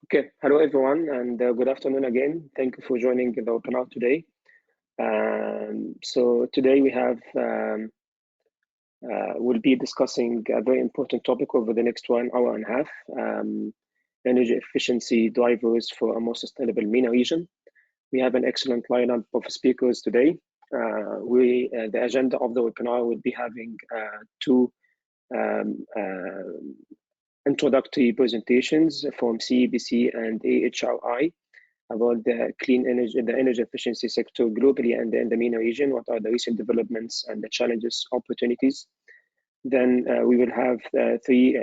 Okay, hello everyone, and good afternoon again. Thank you for joining the webinar today. So today we'll be discussing a very important topic over the next 1 hour and a half, energy efficiency drivers for a more sustainable MENA region. We have an excellent lineup of speakers today. The agenda of the webinar will be having two um, introductory presentations from CEBC and AHRI about the energy efficiency sector globally and in the MENA region. What are the recent developments and the challenges, opportunities? Then we will have three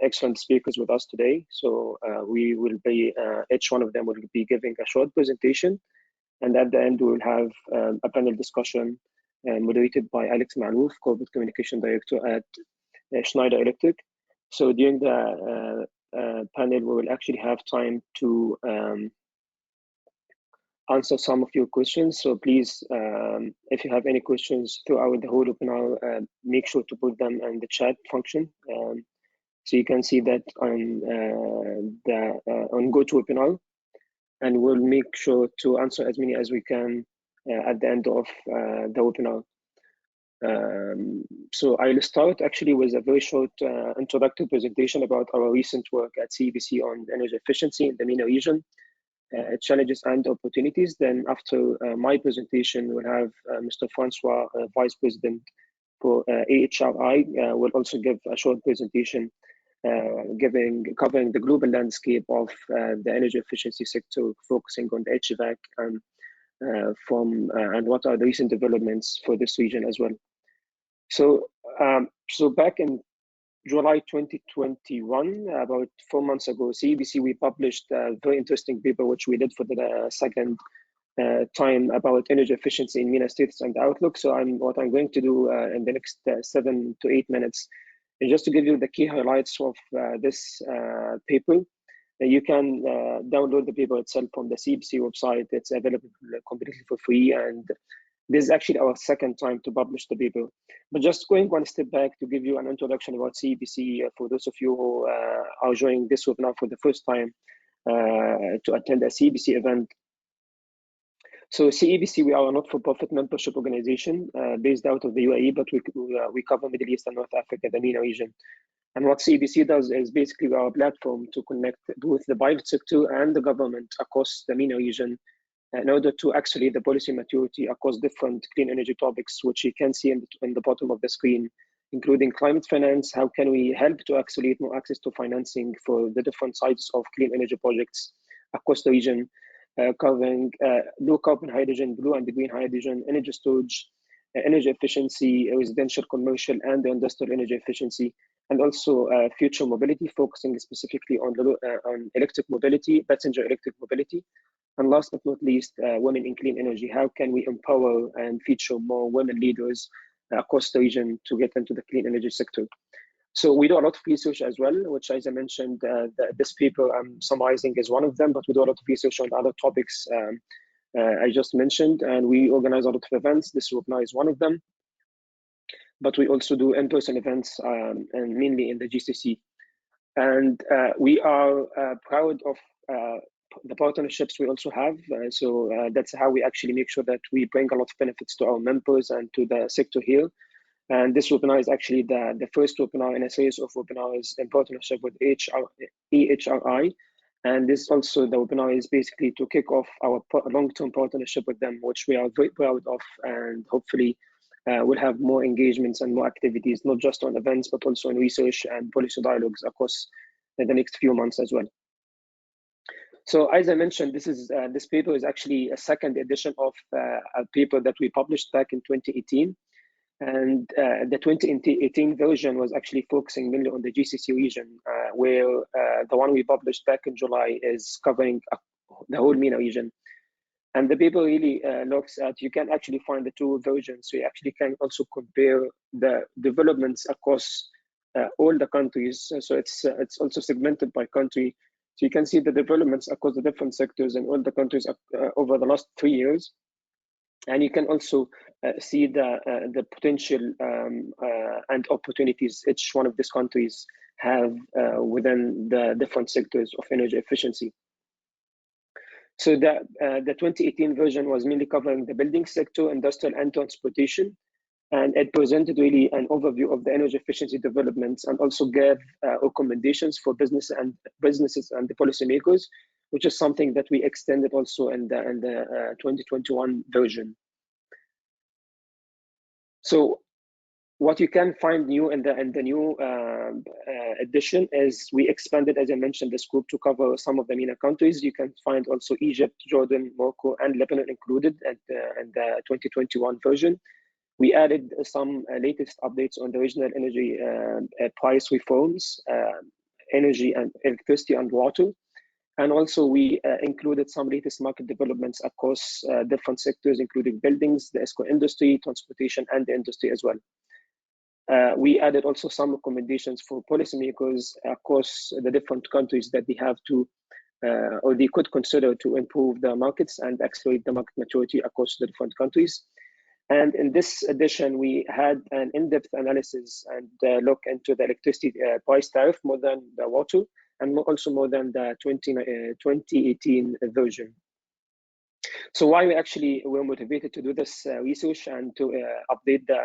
excellent speakers with us today. So we will be, each one of them will be giving a short presentation. And at the end, we will have a panel discussion moderated by Alex Malouf, Corporate Communication Director at Schneider Electric. So during the panel, we will actually have time to answer some of your questions. So please, if you have any questions throughout the whole webinar, make sure to put them in the chat function. So you can see that on GoToWebinar, and we'll make sure to answer as many as we can at the end of the webinar. So I'll start actually with a very short introductory presentation about our recent work at CEBC on energy efficiency in the MENA region. Challenges and opportunities. Then after my presentation, we'll have Mr. Francois, Vice President for AHRI, will also give a short presentation covering the global landscape of the energy efficiency sector, focusing on the HVAC and what are the recent developments for this region as well. So back in July 2021, about 4 months ago, CEBC, we published a very interesting paper, which we did for the second time about energy efficiency in MENA status and outlook. So what I'm going to do in the next 7 to 8 minutes is just to give you the key highlights of this paper. You can download the paper itself from the CEBC website. It's available completely for free, and this is actually our second time to publish the paper. But just going one step back to give you an introduction about CEBC for those of you who are joining this webinar for the first time to attend a CEBC event. So CEBC, we are a not-for-profit membership organization based out of the UAE, but we cover Middle East and North Africa, the MENA region. And what CEBC does is basically our platform to connect both the private sector and the government across the MENA region in order to accelerate the policy maturity across different clean energy topics, which you can see in the bottom of the screen, including climate finance. How can we help to accelerate more access to financing for the different types of clean energy projects across the region, covering low carbon hydrogen, blue and green hydrogen, energy storage, energy efficiency, residential, commercial, and industrial energy efficiency, and also future mobility, focusing specifically on electric mobility, passenger electric mobility. And last but not least, women in clean energy. How can we empower and feature more women leaders across the region to get into the clean energy sector? So we do a lot of research as well, which, as I mentioned, this paper I'm summarizing is one of them, but we do a lot of research on other topics I just mentioned, and we organize a lot of events. This webinar is one of them, but we also do in-person events, and mainly in the GCC. And we are proud of the partnerships we also have. So that's how we actually make sure that we bring a lot of benefits to our members and to the sector here. And this webinar is actually the first webinar in a series of webinars in partnership with AHRI. And this also, the webinar is basically to kick off our long-term partnership with them, which we are very proud of, and hopefully we'll have more engagements and more activities, not just on events, but also on research and policy dialogues across the next few months as well. So as I mentioned, this paper is actually a second edition of a paper that we published back in 2018. And the 2018 version was actually focusing mainly on the GCC region, where the one we published back in July is covering the whole MENA region. And the paper really looks at, you can actually find the two versions. So you actually can also compare the developments across all the countries. So it's also segmented by country. So you can see the developments across the different sectors in all the countries over the last 3 years. And you can also see the potential and opportunities each one of these countries have within the different sectors of energy efficiency. So the 2018 version was mainly covering the building sector, industrial, and transportation. And it presented really an overview of the energy efficiency developments and also gave recommendations for businesses and the policymakers, which is something that we extended also in the 2021 version. So what you can find new in the new edition is we expanded, as I mentioned, the scope to cover some of the MENA countries. You can find also Egypt, Jordan, Morocco, and Lebanon included in the 2021 version. We added some latest updates on the regional energy price reforms, energy and electricity and water. And also we included some latest market developments across different sectors, including buildings, the ESCO industry, transportation, and the industry as well. We added also some recommendations for policymakers across the different countries that they have to, or they could consider to improve their markets and accelerate the market maturity across the different countries. And in this edition, we had an in-depth analysis and look into the electricity price tariff more than the water, and also more than the 2018 version. So why we actually were motivated to do this research and to update the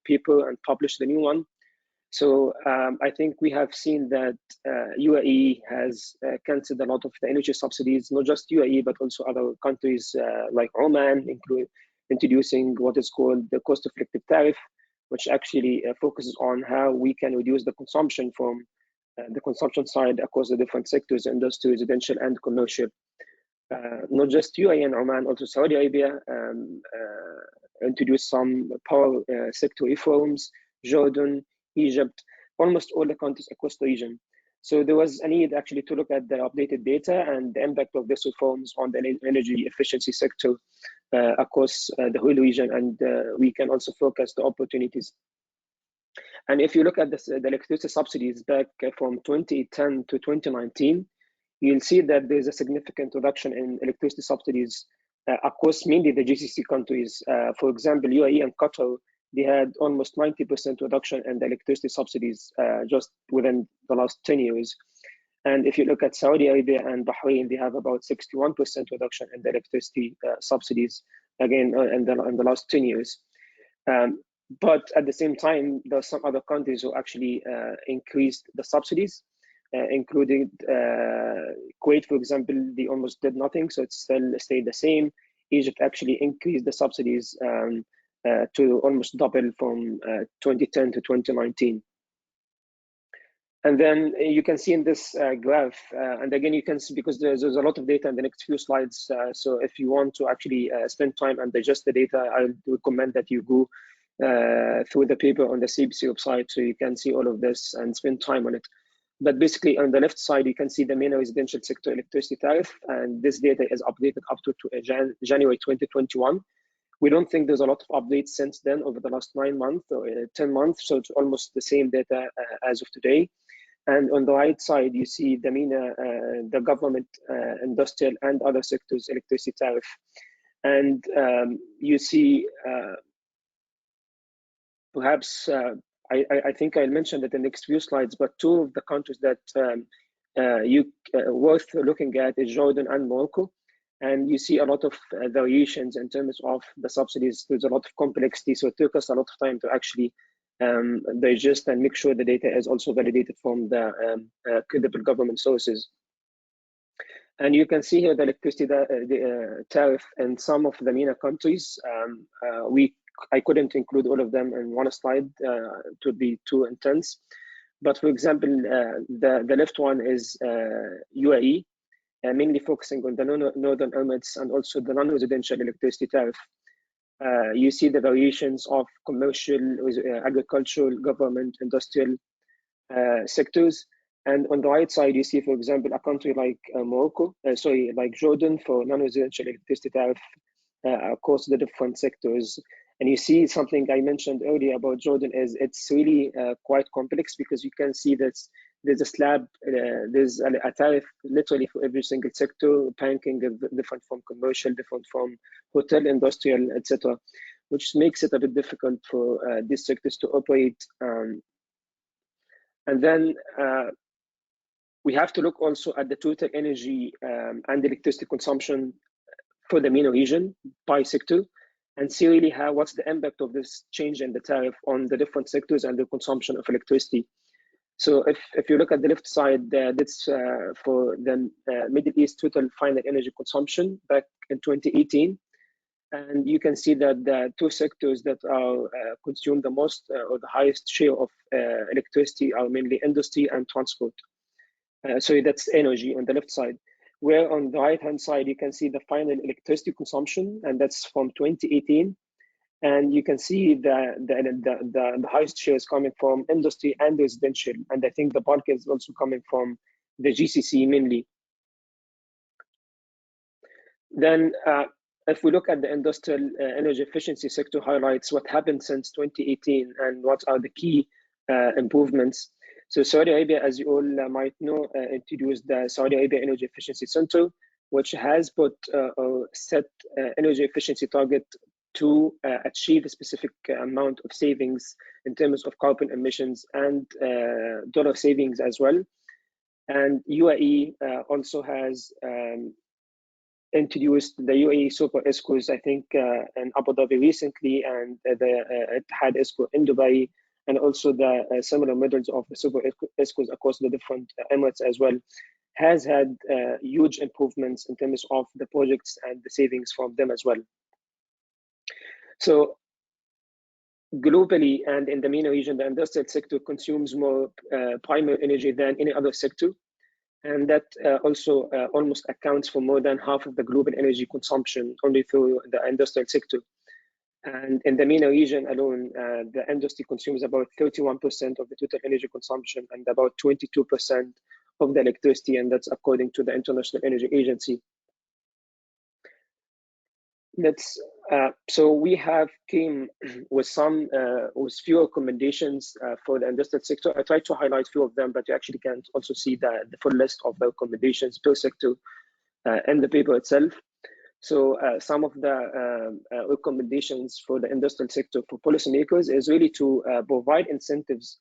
paper and publish the new one. So I think we have seen that UAE has canceled a lot of the energy subsidies, not just UAE, but also other countries like Oman, introducing what is called the cost-effective tariff, which actually focuses on how we can reduce the consumption from the consumption side across the different sectors, industry, residential, and commercial. Not just UAE and Oman, also Saudi Arabia introduced some power sector reforms, Jordan, Egypt, almost all the countries across the region. So there was a need actually to look at the updated data and the impact of these reforms on the energy efficiency sector across the whole region, and we can also focus the opportunities. And if you look at the electricity subsidies back from 2010 to 2019, you'll see that there's a significant reduction in electricity subsidies across mainly the GCC countries. For example, UAE and Qatar, they had almost 90% reduction in the electricity subsidies just within the last 10 years. And if you look at Saudi Arabia and Bahrain, they have about 61% reduction in the electricity subsidies, again, in the last 10 years. But at the same time, there are some other countries who actually increased the subsidies, including Kuwait, for example. They almost did nothing, so it still stayed the same. Egypt actually increased the subsidies to almost double from 2010 to 2019. And then you can see in this graph, and again, you can see, because there's a lot of data in the next few slides, so if you want to actually spend time and digest the data, I would recommend that you go through the paper on the CEBC website, so you can see all of this and spend time on it. But basically, on the left side, you can see the MENA residential sector electricity tariff, and this data is updated up to January 2021. We don't think there's a lot of updates since then over the last 9 months or 10 months, so it's almost the same data as of today. And on the right side, you see the MENA, the government, industrial, and other sectors electricity tariff. And you see, perhaps, I think I'll mention that in the next few slides, but two of the countries that worth looking at is Jordan and Morocco. And you see a lot of variations in terms of the subsidies. There's a lot of complexity, so it took us a lot of time to actually digest and make sure the data is also validated from the credible government sources. And you can see here the electricity tariff in some of the MENA countries. I couldn't include all of them in one slide to be too intense. But for example, the left one is UAE, mainly focusing on the northern Emirates and also the non-residential electricity tariff. You see the variations of commercial, agricultural, government, industrial sectors. And on the right side, you see, for example, a country like like Jordan for non-residential electricity tariff across the different sectors. And you see something I mentioned earlier about Jordan is it's really quite complex, because you can see that there's a slab, there's a tariff literally for every single sector, banking different from commercial, different from hotel, industrial, etc., which makes it a bit difficult for these sectors to operate. And then we have to look also at the total energy and electricity consumption for the MENA region by sector, and see really what's the impact of this change in the tariff on the different sectors and the consumption of electricity. So if you look at the left side, that's for the Middle East total final energy consumption back in 2018. And you can see that the two sectors that are consume the most or the highest share of electricity are mainly industry and transport. So that's energy on the left side. Where on the right-hand side, you can see the final electricity consumption, and that's from 2018. And you can see the highest share is coming from industry and residential. And I think the bulk is also coming from the GCC mainly. Then if we look at the industrial energy efficiency sector highlights what happened since 2018 and what are the key improvements. So Saudi Arabia, as you all might know, introduced the Saudi Arabia Energy Efficiency Center, which has put a set energy efficiency target to achieve a specific amount of savings in terms of carbon emissions and dollar savings as well. And UAE also has introduced the UAE Super ESCOs, I think, in Abu Dhabi recently, and the AHRI ESCO in Dubai, and also the similar models of the Super ESCOs across the different Emirates as well, has had huge improvements in terms of the projects and the savings from them as well. So globally and in the MENA region, the industrial sector consumes more primary energy than any other sector. And that also almost accounts for more than half of the global energy consumption only through the industrial sector. And in the MENA region alone, the industry consumes about 31% of the total energy consumption and about 22% of the electricity, and that's according to the International Energy Agency. So we have came with few recommendations for the industrial sector. I tried to highlight a few of them, but you actually can also see the full list of the recommendations per sector in the paper itself. So some of the recommendations for the industrial sector for policymakers is really to provide incentives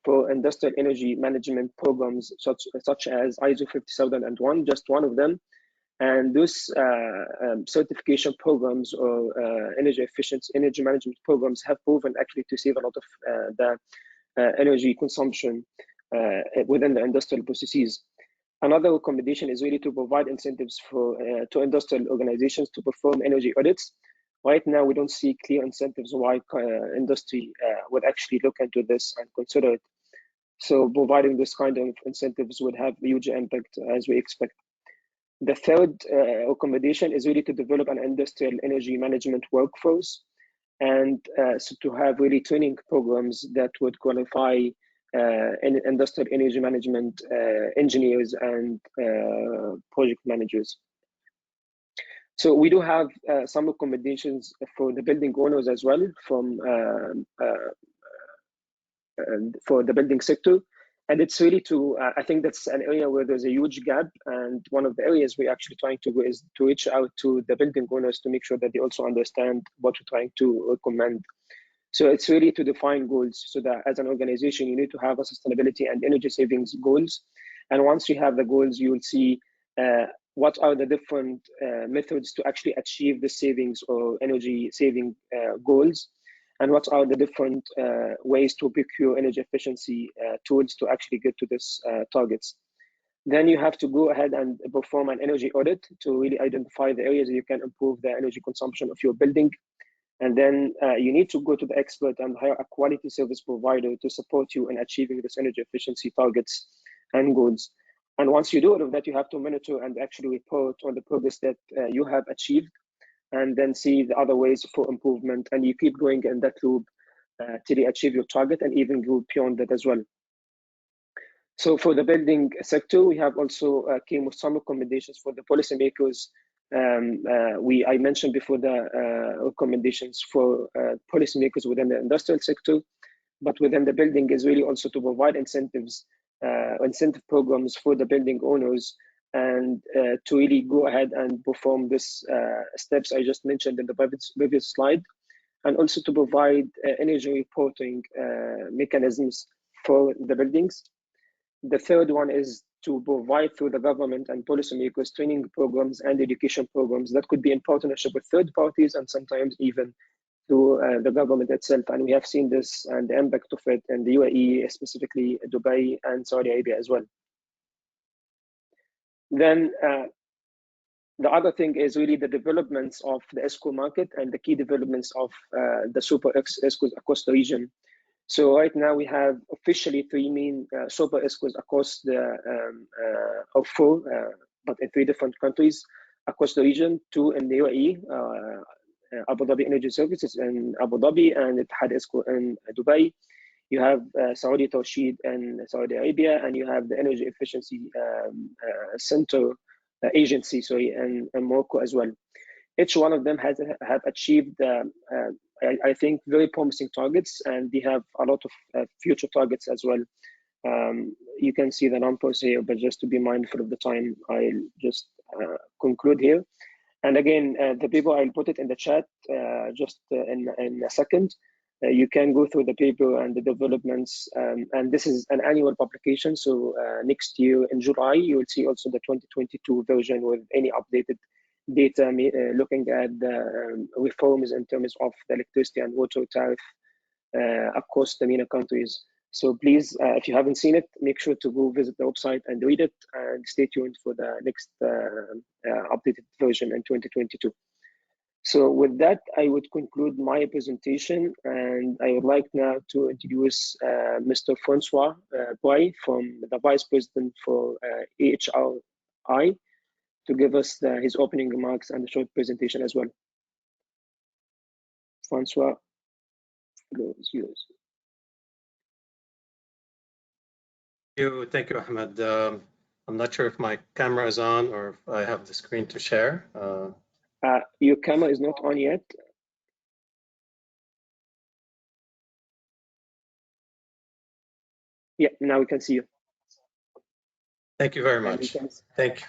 for industrial energy management programs such as ISO 50001, just one of them. And those certification programs or energy management programs have proven actually to save a lot of the energy consumption within the industrial processes. Another recommendation is really to provide incentives to industrial organizations to perform energy audits. Right now, we don't see clear incentives why industry would actually look into this and consider it. So providing this kind of incentives would have a huge impact as we expect. The third recommendation is really to develop an industrial energy management workforce, and so to have really training programs that would qualify industrial energy management engineers and project managers. So we do have some recommendations for the building owners as well for the building sector. And it's really I think that's an area where there's a huge gap. And one of the areas we're actually trying to go is to reach out to the building owners to make sure that they also understand what we're trying to recommend. So it's really to define goals, so that as an organization, you need to have a sustainability and energy savings goals. And once you have the goals, you will see what are the different methods to actually achieve the savings or energy saving goals, and what are the different ways to procure energy efficiency tools to actually get to these targets. Then you have to go ahead and perform an energy audit to really identify the areas that you can improve the energy consumption of your building. And then you need to go to the expert and hire a quality service provider to support you in achieving this energy efficiency targets and goals. And once you do all of that, you have to monitor and actually report on the progress that you have achieved, and then see the other ways for improvement. And you keep going in that loop till you achieve your target and even go beyond that as well. So for the building sector, we have also came with some recommendations for the policymakers. I mentioned before the recommendations for policymakers within the industrial sector, but within the building is really also to provide incentives incentive programs for the building owners, and to really go ahead and perform this steps I just mentioned in the previous slide, and also to provide energy reporting mechanisms for the buildings. The third one is to provide through the government and policymakers training programs and education programs that could be in partnership with third parties and sometimes even through the government itself. And we have seen this and the impact of it in the UAE, specifically Dubai and Saudi Arabia as well. Then the other thing is really the developments of the ESCO market and the key developments of the super ESCOs across the region. So right now we have officially 3 main super ESCOs across the, or 4, but in 3 different countries across the region, 2 in the UAE, Abu Dhabi Energy Services in Abu Dhabi, and AHRI ESCO in Dubai. You have Saudi Tawshid in Saudi Arabia, and you have the Energy Efficiency Center agency, in Morocco as well. Each one of them have achieved, I think, very promising targets, and they have a lot of future targets as well. You can see the numbers here, but just to be mindful of the time, I'll just conclude here. And again, the paper, I'll put it in the chat just in a second. You can go through the paper and the developments, and this is an annual publication. So next year in July, you will see also the 2022 version with any updated data looking at the reforms in terms of the electricity and water tariff across the MENA countries. So please, if you haven't seen it, make sure to go visit the website and read it, and stay tuned for the next updated version in 2022. So with that, I would conclude my presentation, and I would like now to introduce Mr. Francois Boy, from the Vice President for AHRI, to give us his opening remarks and a short presentation as well. Francois, the floor is yours. Thank you, Ahmed. I'm not sure if my camera is on or if I have the screen to share. Your camera is not on yet. Yeah, now we can see you. Thank you very much. Thank you.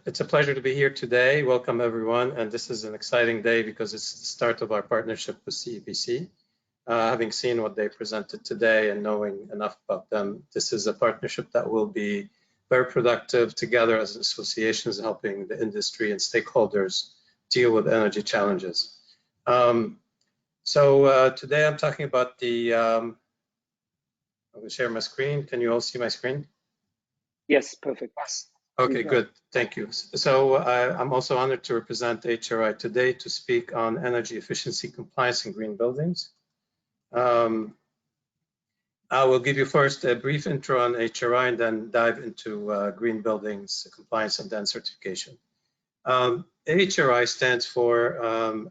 It's a pleasure to be here today. Welcome, everyone. And this is an exciting day because it's the start of our partnership with CEBC. Having seen what they presented today and knowing enough about them, this is a partnership that will be very productive together as associations, helping the industry and stakeholders deal with energy challenges. Today I'm talking about the, I'm going to share my screen. Can you all see my screen? Yes, perfect. Okay, good. Thank you. So I'm also honored to represent AHRI today to speak on energy efficiency, compliance, and green buildings. I will give you first a brief intro on AHRI and then dive into green buildings, compliance, and then certification. AHRI stands for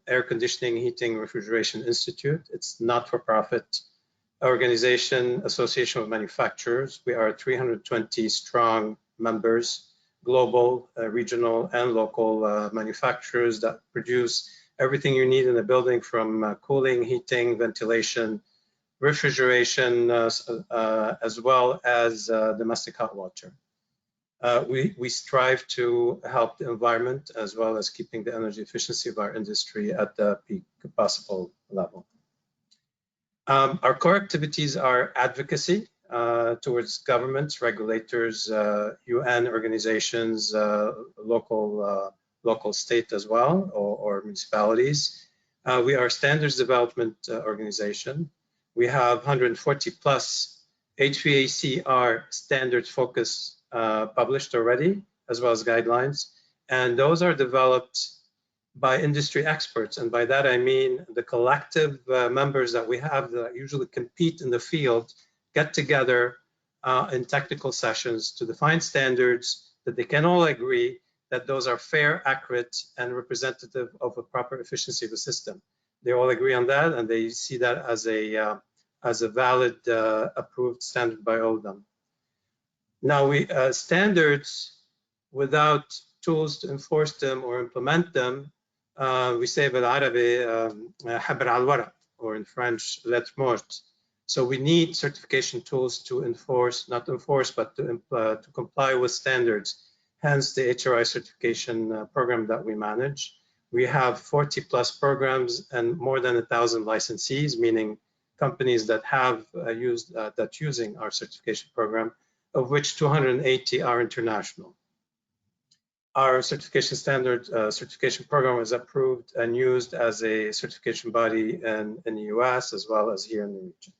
Air Conditioning, Heating, Refrigeration Institute. It's not-for-profit organization, association of manufacturers. We are 320 strong members, global, regional, and local manufacturers that produce everything you need in a building, from cooling, heating, ventilation, refrigeration, as well as domestic hot water. We strive to help the environment as well as keeping the energy efficiency of our industry at the peak possible level. Our core activities are advocacy towards governments, regulators, UN organizations, local state as well, or municipalities. We are a standards development organization. We have 140 plus HVACR standards focus published already, as well as guidelines. And those are developed by industry experts. And by that, I mean the collective members that we have that usually compete in the field get together in technical sessions to define standards that they can all agree that those are fair, accurate, and representative of a proper efficiency of the system. They all agree on that, and they see that as a valid, approved standard by all of them. Now, standards without tools to enforce them or implement them, we say بالعربي حبر على الورق, or in French, lettre morte. So we need certification tools to enforce, not enforce, but to comply with standards, hence the AHRI certification program that we manage. We have 40 plus programs and more than 1,000 licensees, meaning companies that have using our certification program, of which 280 are international. Our certification standard certification program is approved and used as a certification body in the US as well as here in the region.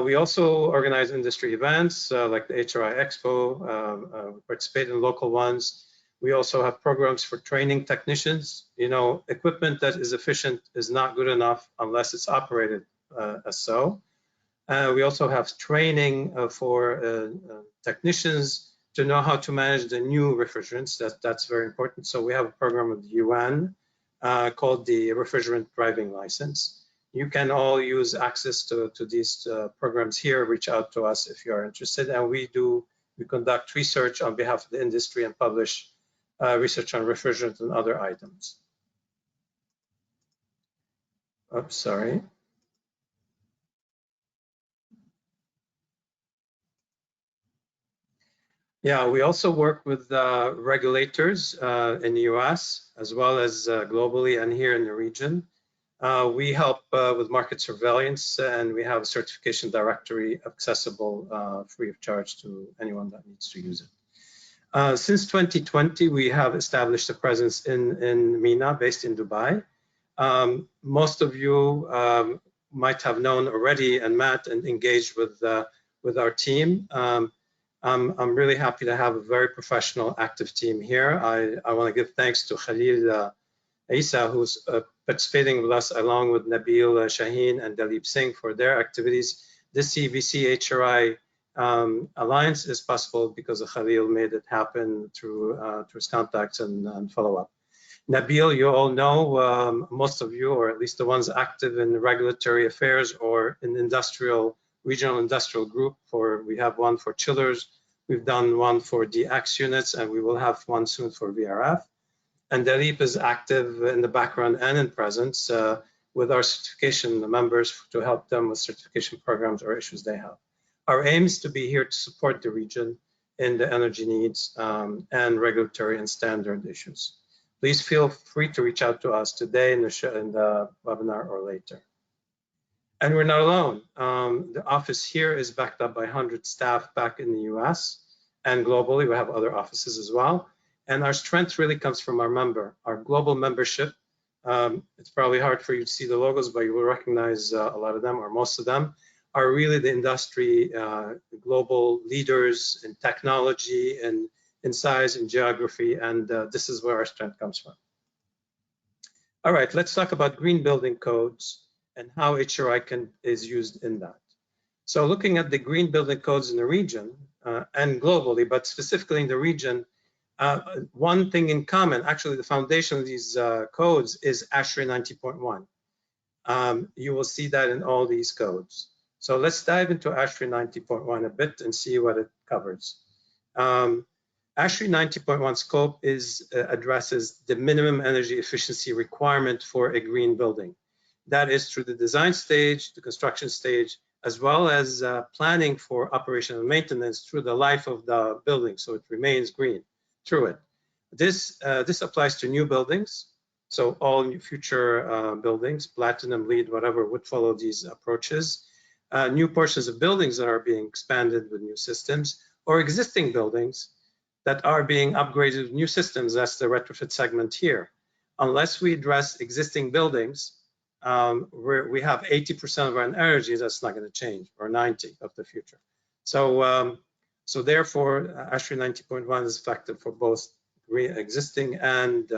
We also organize industry events like the AHRI Expo, participate in local ones. We also have programs for training technicians. You know, equipment that is efficient is not good enough unless it's operated as so. We also have training for technicians to know how to manage the new refrigerants. That's very important. So we have a program with the UN called the Refrigerant Driving License. You can all use access to these programs here. Reach out to us if you are interested. And we conduct research on behalf of the industry and publish research on refrigerant and other items. Oops, sorry. Yeah, we also work with regulators in the US as well as globally and here in the region. We help with market surveillance, and we have a certification directory accessible free of charge to anyone that needs to use it. Since 2020, we have established a presence in MENA, based in Dubai. Most of you might have known already and met and engaged with our team. I'm really happy to have a very professional, active team here. I want to give thanks to Khalil Isa, who's participating with us along with Nabil Shaheen and Dalip Singh for their activities. This CEBC AHRI alliance is possible because Khalil made it happen through his contacts and follow-up. Nabil, you all know, most of you, or at least the ones active in regulatory affairs or in regional industrial group, we have one for chillers, we've done one for DX units, and we will have one soon for VRF. And Dalip is active in the background and in presence with our certification members to help them with certification programs or issues they have. Our aim is to be here to support the region in the energy needs and regulatory and standard issues. Please feel free to reach out to us today in the webinar or later. And we're not alone. The office here is backed up by 100 staff back in the US and globally. We have other offices as well. And our strength really comes from our global membership. It's probably hard for you to see the logos, but you will recognize a lot of them, or most of them, are really the industry global leaders in technology and in size and geography. And this is where our strength comes from. All right, let's talk about green building codes and how AHRI is used in that. So looking at the green building codes in the region and globally, but specifically in the region, one thing in common, actually the foundation of these codes is AHRI 90.1. You will see that in all these codes. So let's dive into AHRI 90.1 a bit and see what it covers. AHRI 90.1 scope addresses the minimum energy efficiency requirement for a green building. That is through the design stage, the construction stage, as well as planning for operation and maintenance through the life of the building, so it remains green through it. This applies to new buildings, so all new future buildings, platinum, LEED, whatever, would follow these approaches. New portions of buildings that are being expanded with new systems, or existing buildings that are being upgraded with new systems. That's the retrofit segment here. Unless we address existing buildings, we have 80% of our energy that's not going to change, or 90% of the future. So therefore, AHRI 90.1 is effective for both existing and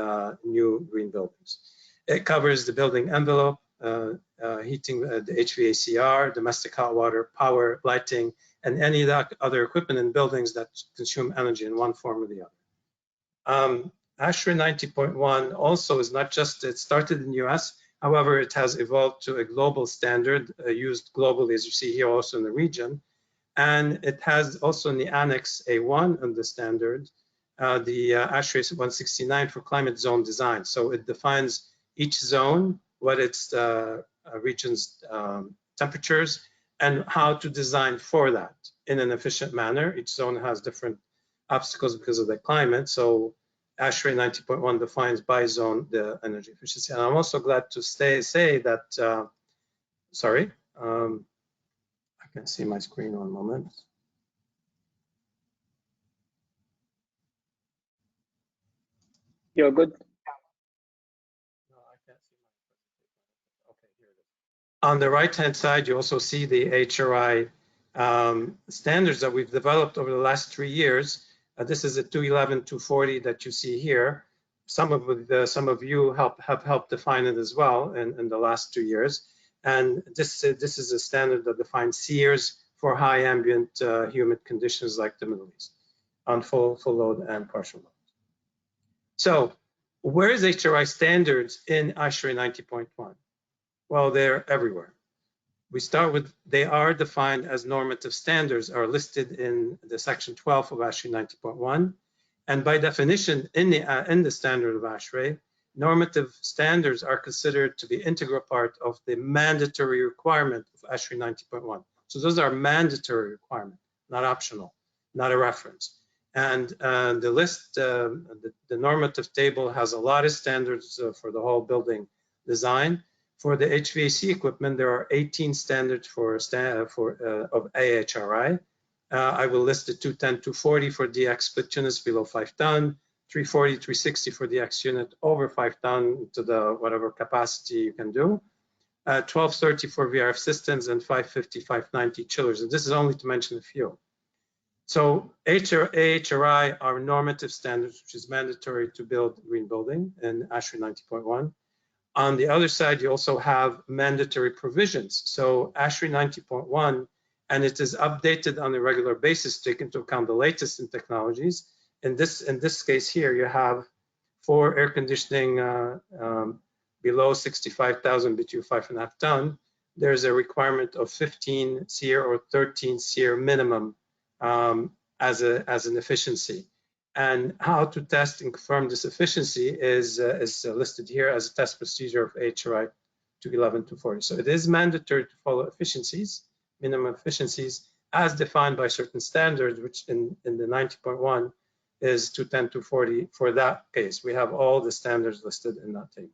new green buildings. It covers the building envelope, heating, the HVACR, domestic hot water, power, lighting, and any other equipment in buildings that consume energy in one form or the other. AHRI 90.1 also is not just, it started in the US, however, it has evolved to a global standard used globally, as you see here, also in the region. And it has also in the Annex A1 of the standard, the AHRI 169 for climate zone design. So it defines each zone, what its region's temperatures and how to design for that in an efficient manner. Each zone has different obstacles because of the climate. So AHRI 90.1 defines by zone the energy efficiency. And I'm also glad to say that, sorry, I can see my screen 1 moment. You're good. No, I can't see my. Okay, here it is. On the right-hand side, you also see the AHRI standards that we've developed over the last 3 years. This is a 211, 240 that you see here. Some of you have helped define it as well in the last 2 years. And this is a standard that defines SEERs for high ambient humid conditions like the Middle East on full load and partial load. So where is AHRI standards in AHRI 90.1? Well, they're everywhere. We start with, they are defined as normative standards, are listed in the section 12 of AHRI 90.1. And by definition, in the standard of AHRI, normative standards are considered to be integral part of the mandatory requirement of AHRI 90.1. So those are mandatory requirements, not optional, not a reference. And the list, the normative table has a lot of standards for the whole building design. For the HVAC equipment, there are 18 standards of AHRI. I will list the 210, 240 for DX split units below 5 ton, 340, 360 for DX unit over 5 ton to the whatever capacity you can do, 1230 for VRF systems, and 550, 590 chillers. And this is only to mention a few. So AHRI are normative standards, which is mandatory to build green building in AHRI 90.1. On the other side, you also have mandatory provisions. So AHRI 90.1, and it is updated on a regular basis to take into account the latest in technologies. In this case here, you have for air conditioning below 65,000 BTU 5.5 ton, there's a requirement of 15 SEER or 13 SEER minimum as an efficiency. And how to test and confirm this efficiency is listed here as a test procedure of AHRI 211, 240. So it is mandatory to follow efficiencies, minimum efficiencies, as defined by certain standards, which in the 90.1 is 210, 240. For that case, we have all the standards listed in that table.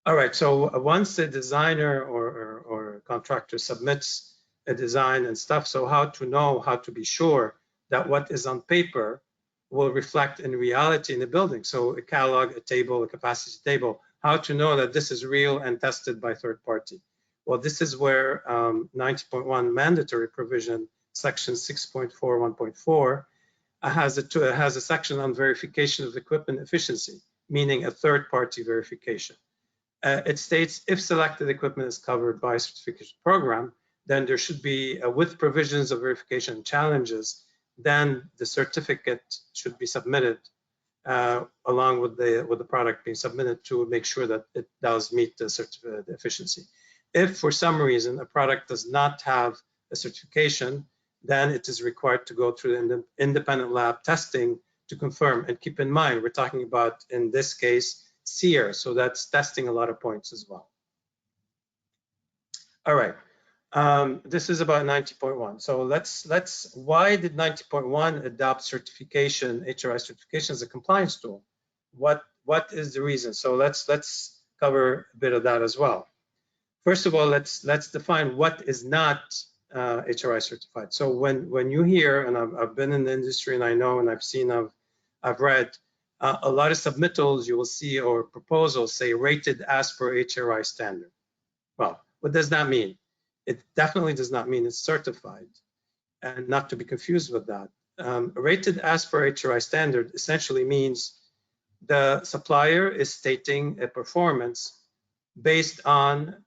All right, so once a designer or contractor submits a design and stuff, so how to know, how to be sure that what is on paper will reflect in reality in the building. So a catalog, a table, a capacity table, how to know that this is real and tested by third party. Well, this is where 90.1 mandatory provision, section 6.4, 1.4, has a section on verification of equipment efficiency, meaning a third party verification. It states if selected equipment is covered by a certification program, then there should be, with provisions of verification challenges, then the certificate should be submitted along with the product being submitted to make sure that it does meet the efficiency. If for some reason a product does not have a certification, then it is required to go through the independent lab testing to confirm. And keep in mind, we're talking about, in this case, SEER, so that's testing a lot of points as well. All right. This is about 90.1. So why did 90.1 adopt certification, AHRI certification as a compliance tool? What is the reason? So let's cover a bit of that as well. First of all, let's define what is not AHRI certified. So when you hear, and I've been in the industry and I know and I've seen, I've read a lot of submittals you will see or proposals say rated as per AHRI standard. Well, what does that mean? It definitely does not mean it's certified, and not to be confused with that. Rated as per AHRI standard essentially means the supplier is stating a performance based on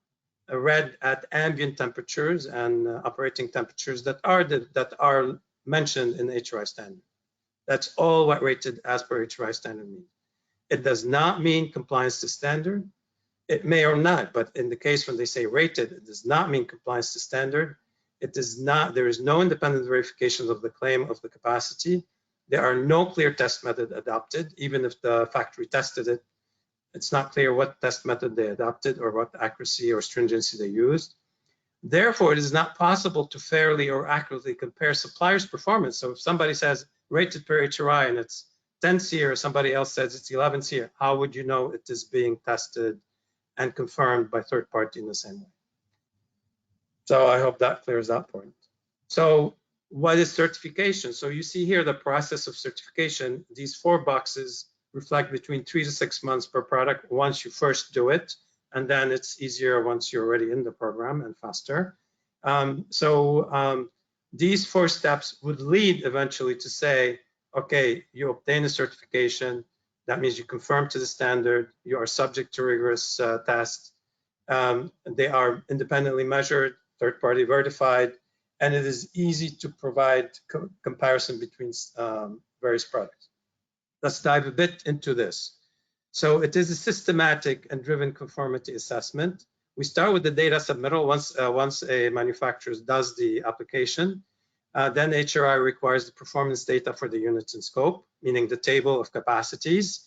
read at ambient temperatures and operating temperatures that are mentioned in the AHRI standard. That's all what rated as per AHRI standard means. It does not mean compliance to standard. It may or not, but in the case when they say rated, it does not mean compliance to standard. It does not, there is no independent verification of the claim of the capacity. There are no clear test method adopted, even if the factory tested it. It's not clear what test method they adopted or what accuracy or stringency they used. Therefore, it is not possible to fairly or accurately compare suppliers' performance. So if somebody says rated per HRI and it's 10 SEER, somebody else says it's 11 SEER, how would you know it is being tested and confirmed by third party in the same way? So I hope that clears that point. So what is certification? So you see here the process of certification. These 4 boxes reflect between 3 to 6 months per product once you first do it, and then it's easier once you're already in the program and faster. These 4 steps would lead eventually to say, okay, you obtain a certification. That means you conform to the standard. You are subject to rigorous tests. They are independently measured, third-party verified, and it is easy to provide comparison between various products. Let's dive a bit into this. So it is a systematic and driven conformity assessment. We start with the data submittal once a manufacturer does the application. Then HRI requires the performance data for the units in scope, meaning the table of capacities.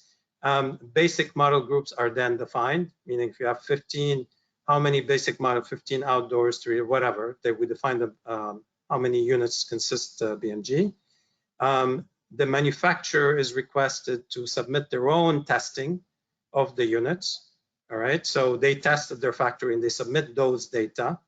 Basic model groups are then defined, meaning if you have 15, how many basic model, 15 outdoors, 3 or whatever, we define how many units consist BMG. The manufacturer is requested to submit their own testing of the units. All right, so they test at their factory and they submit those data.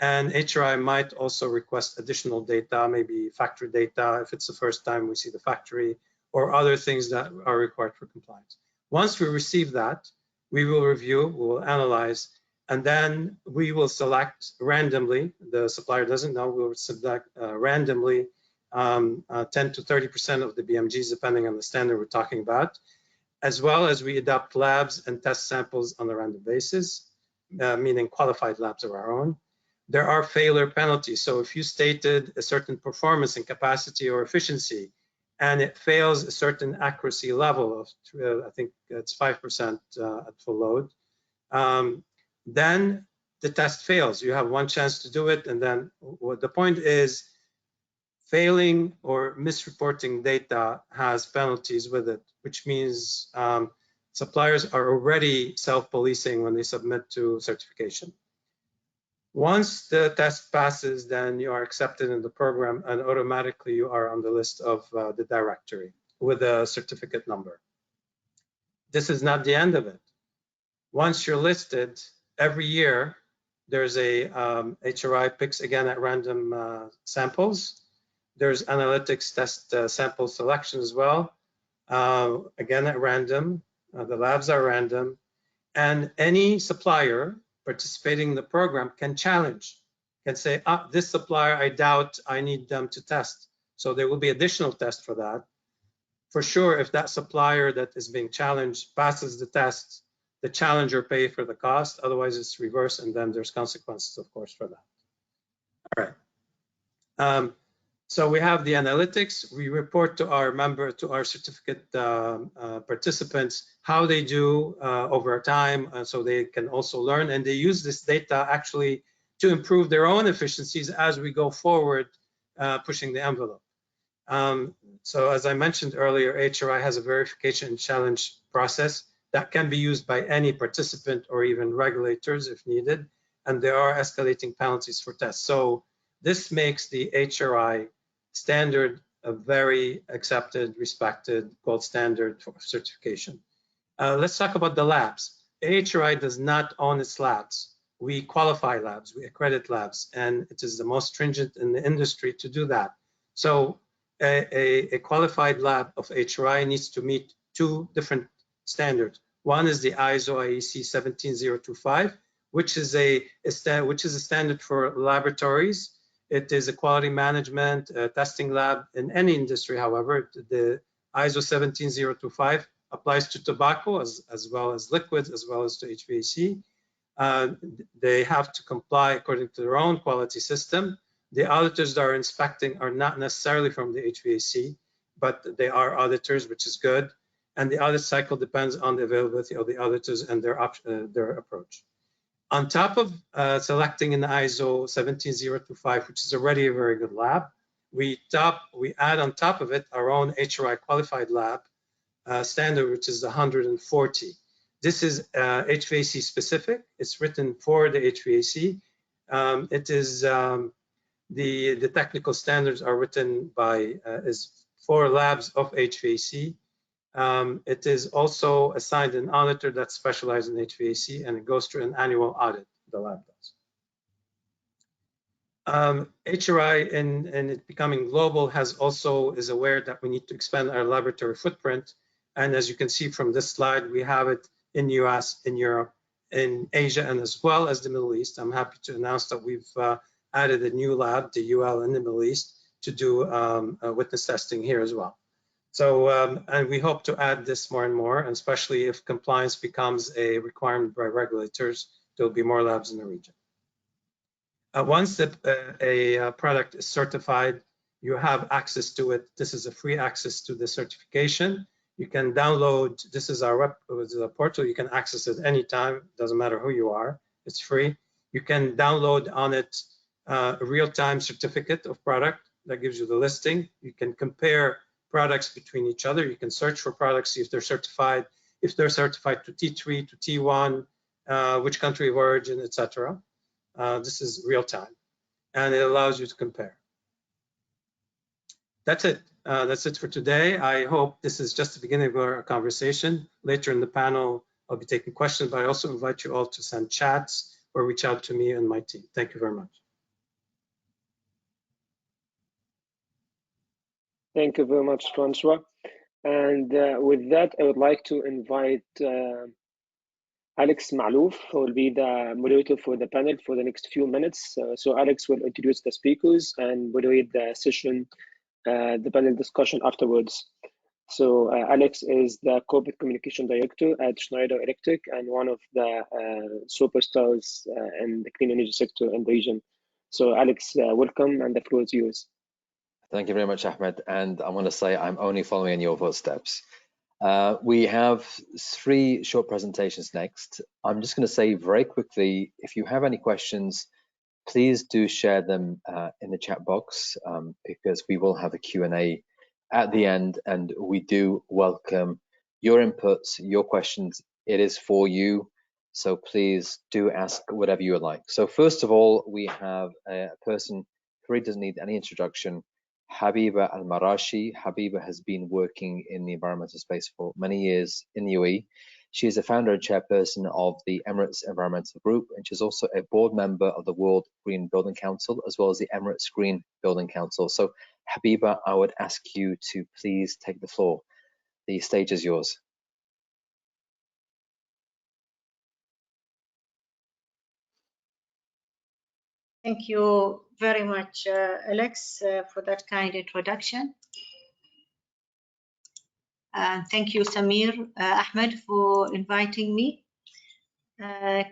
And HRI might also request additional data, maybe factory data if it's the first time we see the factory, or other things that are required for compliance. Once we receive that, we will review, we will analyze, and then we will select randomly. The supplier doesn't know, we will select randomly 10 to 30% of the BMGs, depending on the standard we're talking about, as well as we adopt labs and test samples on a random basis, meaning qualified labs of our own. There are failure penalties. So if you stated a certain performance and capacity or efficiency, and it fails a certain accuracy level of, I think it's 5% at full load, then the test fails. You have one chance to do it, and then what the point is, failing or misreporting data has penalties with it, which means suppliers are already self-policing when they submit to certification. Once the test passes, then you are accepted in the program and automatically you are on the list of the directory with a certificate number. This is not the end of it. Once you're listed, every year there's a HRI picks again at random samples. There's analytics test sample selection as well, again at random. The labs are random, and any supplier participating in the program can challenge, can say, this supplier, I doubt, I need them to test. So there will be additional tests for that. For sure, if that supplier that is being challenged passes the test, the challenger pays for the cost. Otherwise, it's reverse, and then there's consequences, of course, for that. All right. So we have the analytics. We report to our certificate participants how they do over time, so they can also learn, and they use this data actually to improve their own efficiencies as we go forward, pushing the envelope. So as I mentioned earlier, HRI has a verification and challenge process that can be used by any participant or even regulators if needed, and there are escalating penalties for tests. So this makes the HRI standard a very accepted, respected gold standard for certification. Let's talk about the labs. AHRI does not own its labs. We qualify labs, we accredit labs, and it is the most stringent in the industry to do that. So a qualified lab of HRI needs to meet 2 different standards. One is the ISO IEC 17025, which is a standard for laboratories. It is a quality management testing lab in any industry. However, the ISO 17025 applies to tobacco as well as liquids, as well as to HVAC. They have to comply according to their own quality system. The auditors that are inspecting are not necessarily from the HVAC, but they are auditors, which is good. And the audit cycle depends on the availability of the auditors and their approach. On top of selecting an ISO 17025, which is already a very good lab, we add on top of it our own HRI qualified lab standard, which is 140. This is HVAC specific. It's written for the HVAC. It is the technical standards are written by is for labs of HVAC. It is also assigned an auditor that's specialized in HVAC, and it goes through an annual audit the lab does. AHRI in it becoming global is aware that we need to expand our laboratory footprint. And as you can see from this slide, we have it in the US, in Europe, in Asia, and as well as the Middle East. I'm happy to announce that we've added a new lab, the UL in the Middle East, to do witness testing here as well. So, and we hope to add this more and more, and especially if compliance becomes a requirement by regulators, there'll be more labs in the region. Once a product is certified, you have access to it. This is a free access to the certification. You can download, this is our portal, you can access it anytime, doesn't matter who you are, it's free. You can download on it a real-time certificate of product that gives you the listing. You can compare products between each other. You can search for products, see if they're certified to T3, to T1, which country of origin, etc. This is real time, and it allows you to compare. That's it. That's it for today. I hope this is just the beginning of our conversation. Later in the panel, I'll be taking questions, but I also invite you all to send chats or reach out to me and my team. Thank you very much. Thank you very much, Francois. And with that, I would like to invite Alex Malouf, who will be the moderator for the panel for the next few minutes. So Alex will introduce the speakers and moderate the session, the panel discussion afterwards. So Alex is the Corporate Communication Director at Schneider Electric and one of the superstars in the clean energy sector in the region. So Alex, welcome, and the floor is yours. Thank you very much, Ahmed. And I want to say I'm only following in your footsteps. We have 3 short presentations next. I'm just going to say very quickly, if you have any questions, please do share them in the chat box because we will have a Q&A at the end, and we do welcome your inputs, your questions. It is for you, so please do ask whatever you would like. So first of all, we have a person who really doesn't need any introduction, Habiba Al-Marashi. Habiba has been working in the environmental space for many years in the UAE. She is a founder and chairperson of the Emirates Environmental Group, and she's also a board member of the World Green Building Council, as well as the Emirates Green Building Council. So Habiba, I would ask you to please take the floor. The stage is yours. Thank you very much, Alex, for that kind introduction. And thank you, Samir Ahmed, for inviting me.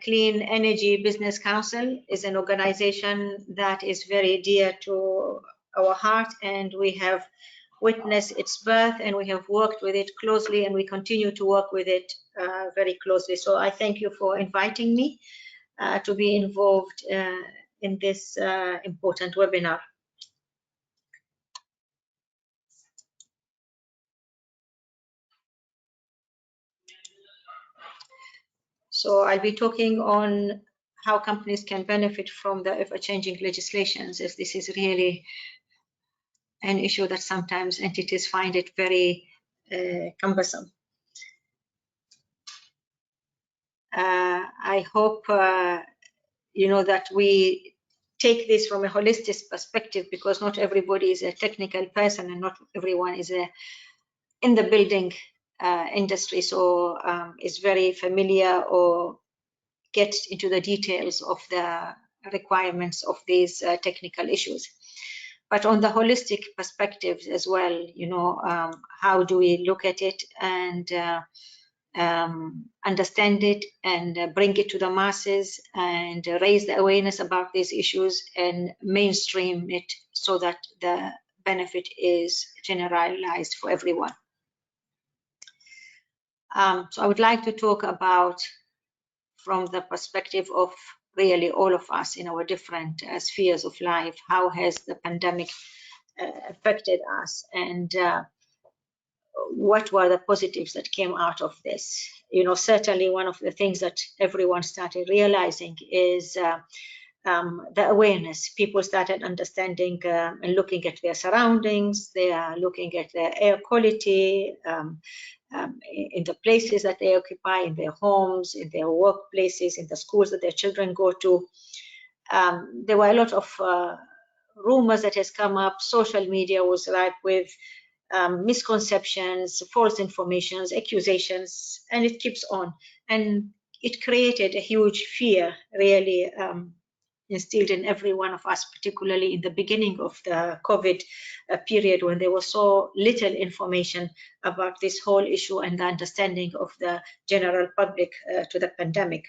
Clean Energy Business Council is an organization that is very dear to our heart, and we have witnessed its birth, and we have worked with it closely, and we continue to work with it very closely. So I thank you for inviting me to be involved in this important webinar. So I'll be talking on how companies can benefit from the ever-changing legislations, as this is really an issue that sometimes entities find it very cumbersome. I hope you know that we take this from a holistic perspective, because not everybody is a technical person and not everyone is in the building industry, so is very familiar or gets into the details of the requirements of these technical issues. But on the holistic perspective as well, you know, how do we look at it and understand it and bring it to the masses and raise the awareness about these issues and mainstream it so that the benefit is generalized for everyone. So I would like to talk about, from the perspective of really all of us in our different spheres of life, how has the pandemic affected us, and what were the positives that came out of this. You know, certainly one of the things that everyone started realizing is the awareness. People started understanding and looking at their surroundings. They are looking at their air quality in the places that they occupy, in their homes, in their workplaces, in the schools that their children go to. There were a lot of rumors that has come up. Social media was ripe with misconceptions, false informations, accusations, and it keeps on. And it created a huge fear, really, instilled in every one of us, particularly in the beginning of the COVID period, when there was so little information about this whole issue and the understanding of the general public to the pandemic.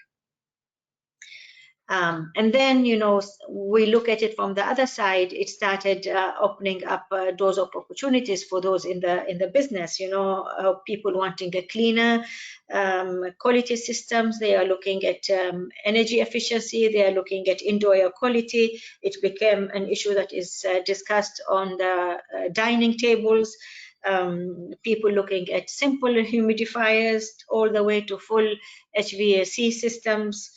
And then, you know, we look at it from the other side. It started opening up doors of opportunities for those in the business. You know, people wanting a cleaner quality systems. They are looking at energy efficiency. They are looking at indoor air quality. It became an issue that is discussed on the dining tables. People looking at simple humidifiers all the way to full HVAC systems.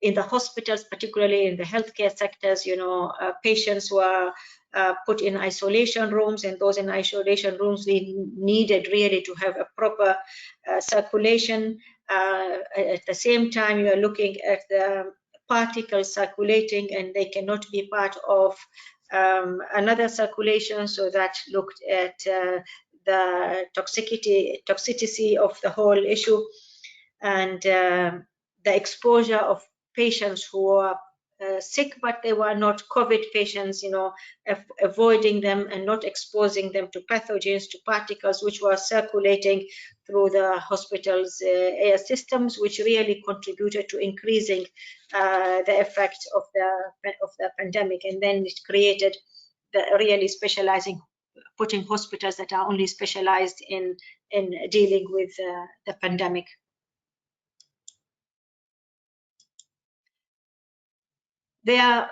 In the hospitals, particularly in the healthcare sectors, you know, patients were put in isolation rooms, and those in isolation rooms, we needed really to have a proper circulation. At the same time, you are looking at the particles circulating, and they cannot be part of another circulation. So that looked at the toxicity of the whole issue, and the exposure of patients who are sick, but they were not COVID patients, you know, avoiding them and not exposing them to pathogens, to particles which were circulating through the hospital's air systems, which really contributed to increasing the effect of the pandemic. And then it created the really specializing, putting hospitals that are only specialized in dealing with the pandemic. There,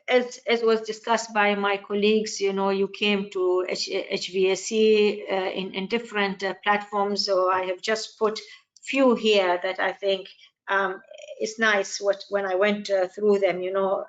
as was discussed by my colleagues, you know, you came to HVAC in different platforms. So I have just put few here that I think is nice. When I went through them, you know,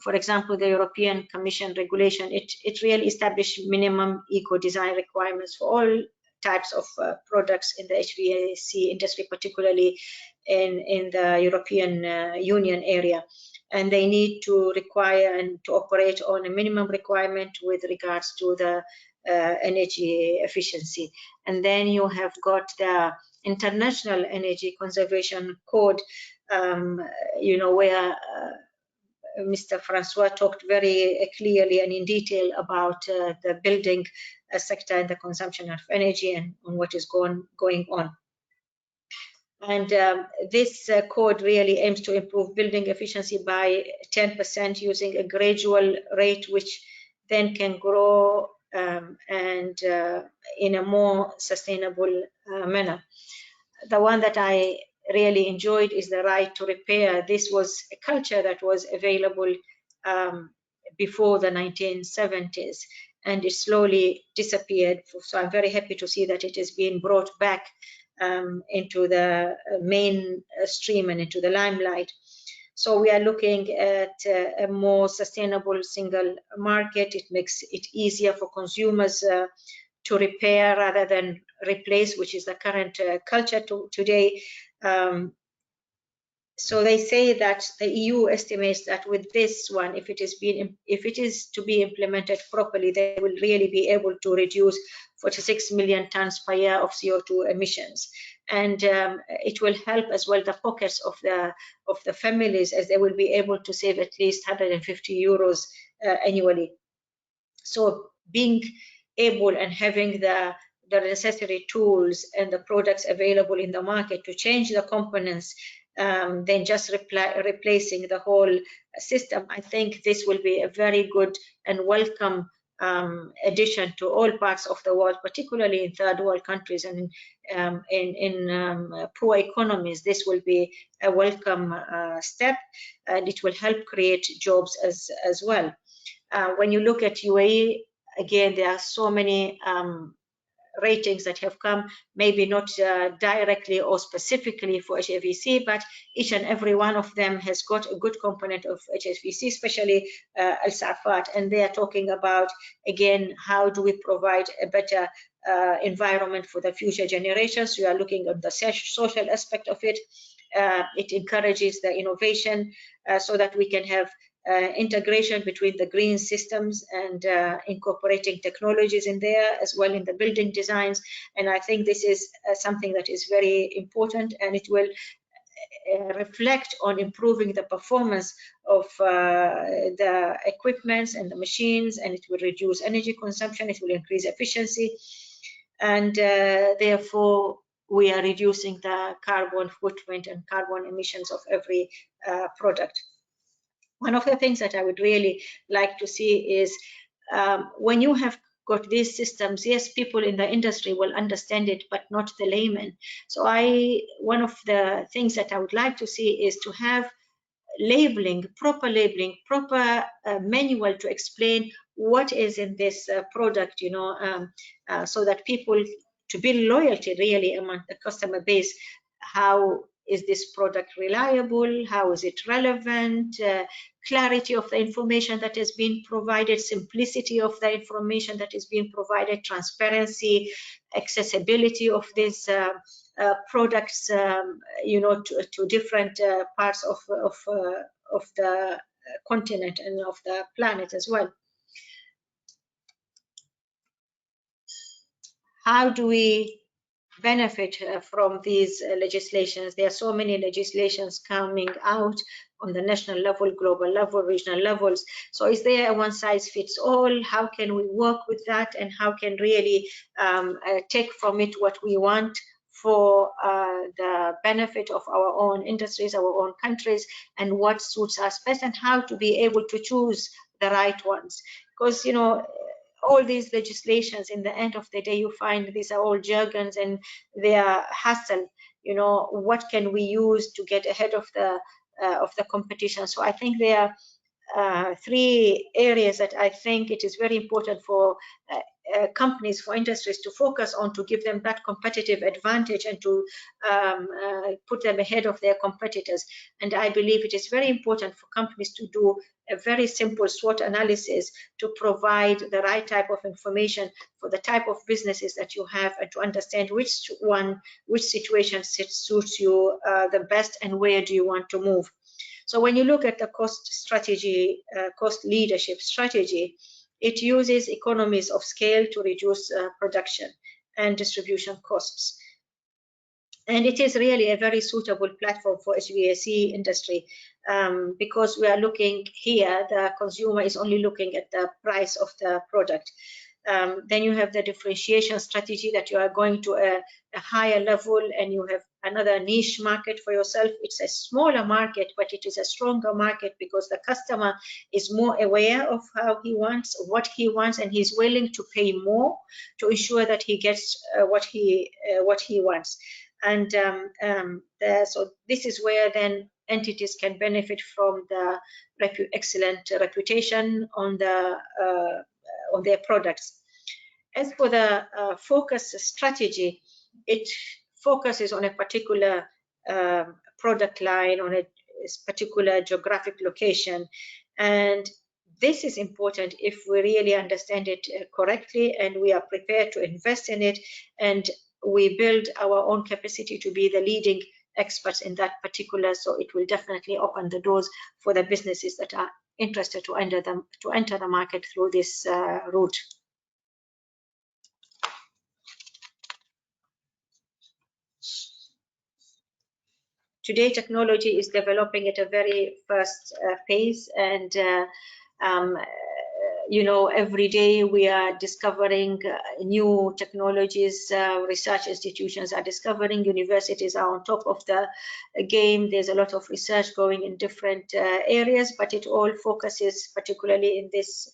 for example, the European Commission regulation, it really established minimum eco-design requirements for all types of products in the HVAC industry, particularly in the European Union area. And they need to require and to operate on a minimum requirement with regards to the energy efficiency. And then you have got the International Energy Conservation Code, you know, where Mr. Francois talked very clearly and in detail about the building sector and the consumption of energy and on what is going on. And this code really aims to improve building efficiency by 10% using a gradual rate, which then can grow and in a more sustainable manner. The one that I really enjoyed is the right to repair. This was a culture that was available before the 1970s, and it slowly disappeared. So I'm very happy to see that it is being brought back into the mainstream and into the limelight. So we are looking at a more sustainable single market. It makes it easier for consumers to repair rather than replace, which is the current culture today. So they say that the EU estimates that with this one, if it is to be implemented properly, they will really be able to reduce 46 million tons per year of CO2 emissions, and it will help as well the pockets of the families, as they will be able to save at least 150 euros annually. So being able and having the necessary tools and the products available in the market to change the components, then just replacing the whole system, I think this will be a very good and welcome addition to all parts of the world, particularly in third world countries and in poor economies. This will be a welcome step, and it will help create jobs as well. When you look at UAE, again, there are so many ratings that have come, maybe not directly or specifically for HFVC, but each and every one of them has got a good component of HFVC, especially Al-Safat, and they are talking about, again, how do we provide a better environment for the future generations. We are looking at the social aspect of it. It encourages the innovation so that we can have integration between the green systems and incorporating technologies in there as well in the building designs. And I think this is something that is very important, and it will reflect on improving the performance of the equipments and the machines, and it will reduce energy consumption, it will increase efficiency, and therefore we are reducing the carbon footprint and carbon emissions of every product. One of the things that I would really like to see is when you have got these systems, yes, people in the industry will understand it, but not the layman. So one of the things that I would like to see is to have labeling, proper manual to explain what is in this product, you know, so that people, to build loyalty really among the customer base. How is this product reliable? How is it relevant? Clarity of the information that has been provided, simplicity of the information that is being provided, transparency, accessibility of these products, you know, to different parts of the continent and of the planet as well. How do we benefit from these legislations? There are so many legislations coming out on the national level, global level, regional levels. So is there a one size fits all? How can we work with that, and how can really take from it what we want for the benefit of our own industries, our own countries, and what suits us best, and how to be able to choose the right ones? Because, you know, all these legislations, in the end of the day, you find these are all jargons and they are hassle. You know, what can we use to get ahead of the competition? So I think there are three areas that I think it is very important for companies, for industries to focus on, to give them that competitive advantage and to put them ahead of their competitors. And I believe it is very important for companies to do a very simple SWOT analysis to provide the right type of information for the type of businesses that you have, and to understand which situation suits you the best, and where do you want to move. So when you look at the cost strategy, cost leadership strategy, it uses economies of scale to reduce production and distribution costs. And it is really a very suitable platform for HVAC industry because we are looking here, the consumer is only looking at the price of the product. Then you have the differentiation strategy, that you are going to a higher level and you have another niche market for yourself. It's a smaller market, but it is a stronger market because the customer is more aware of how he wants, what he wants, and he's willing to pay more to ensure that he gets what he wants. And so this is where then entities can benefit from the excellent reputation on their products. As for the focus strategy, it focuses on a particular product line, on a particular geographic location, and this is important if we really understand it correctly and we are prepared to invest in it, and we build our own capacity to be the leading experts in that particular. So it will definitely open the doors for the businesses that are interested to enter the market through this route. Today, technology is developing at a very fast pace, and you know, every day we are discovering new technologies. Research institutions are discovering, universities are on top of the game. There's a lot of research going in different areas, but it all focuses particularly in this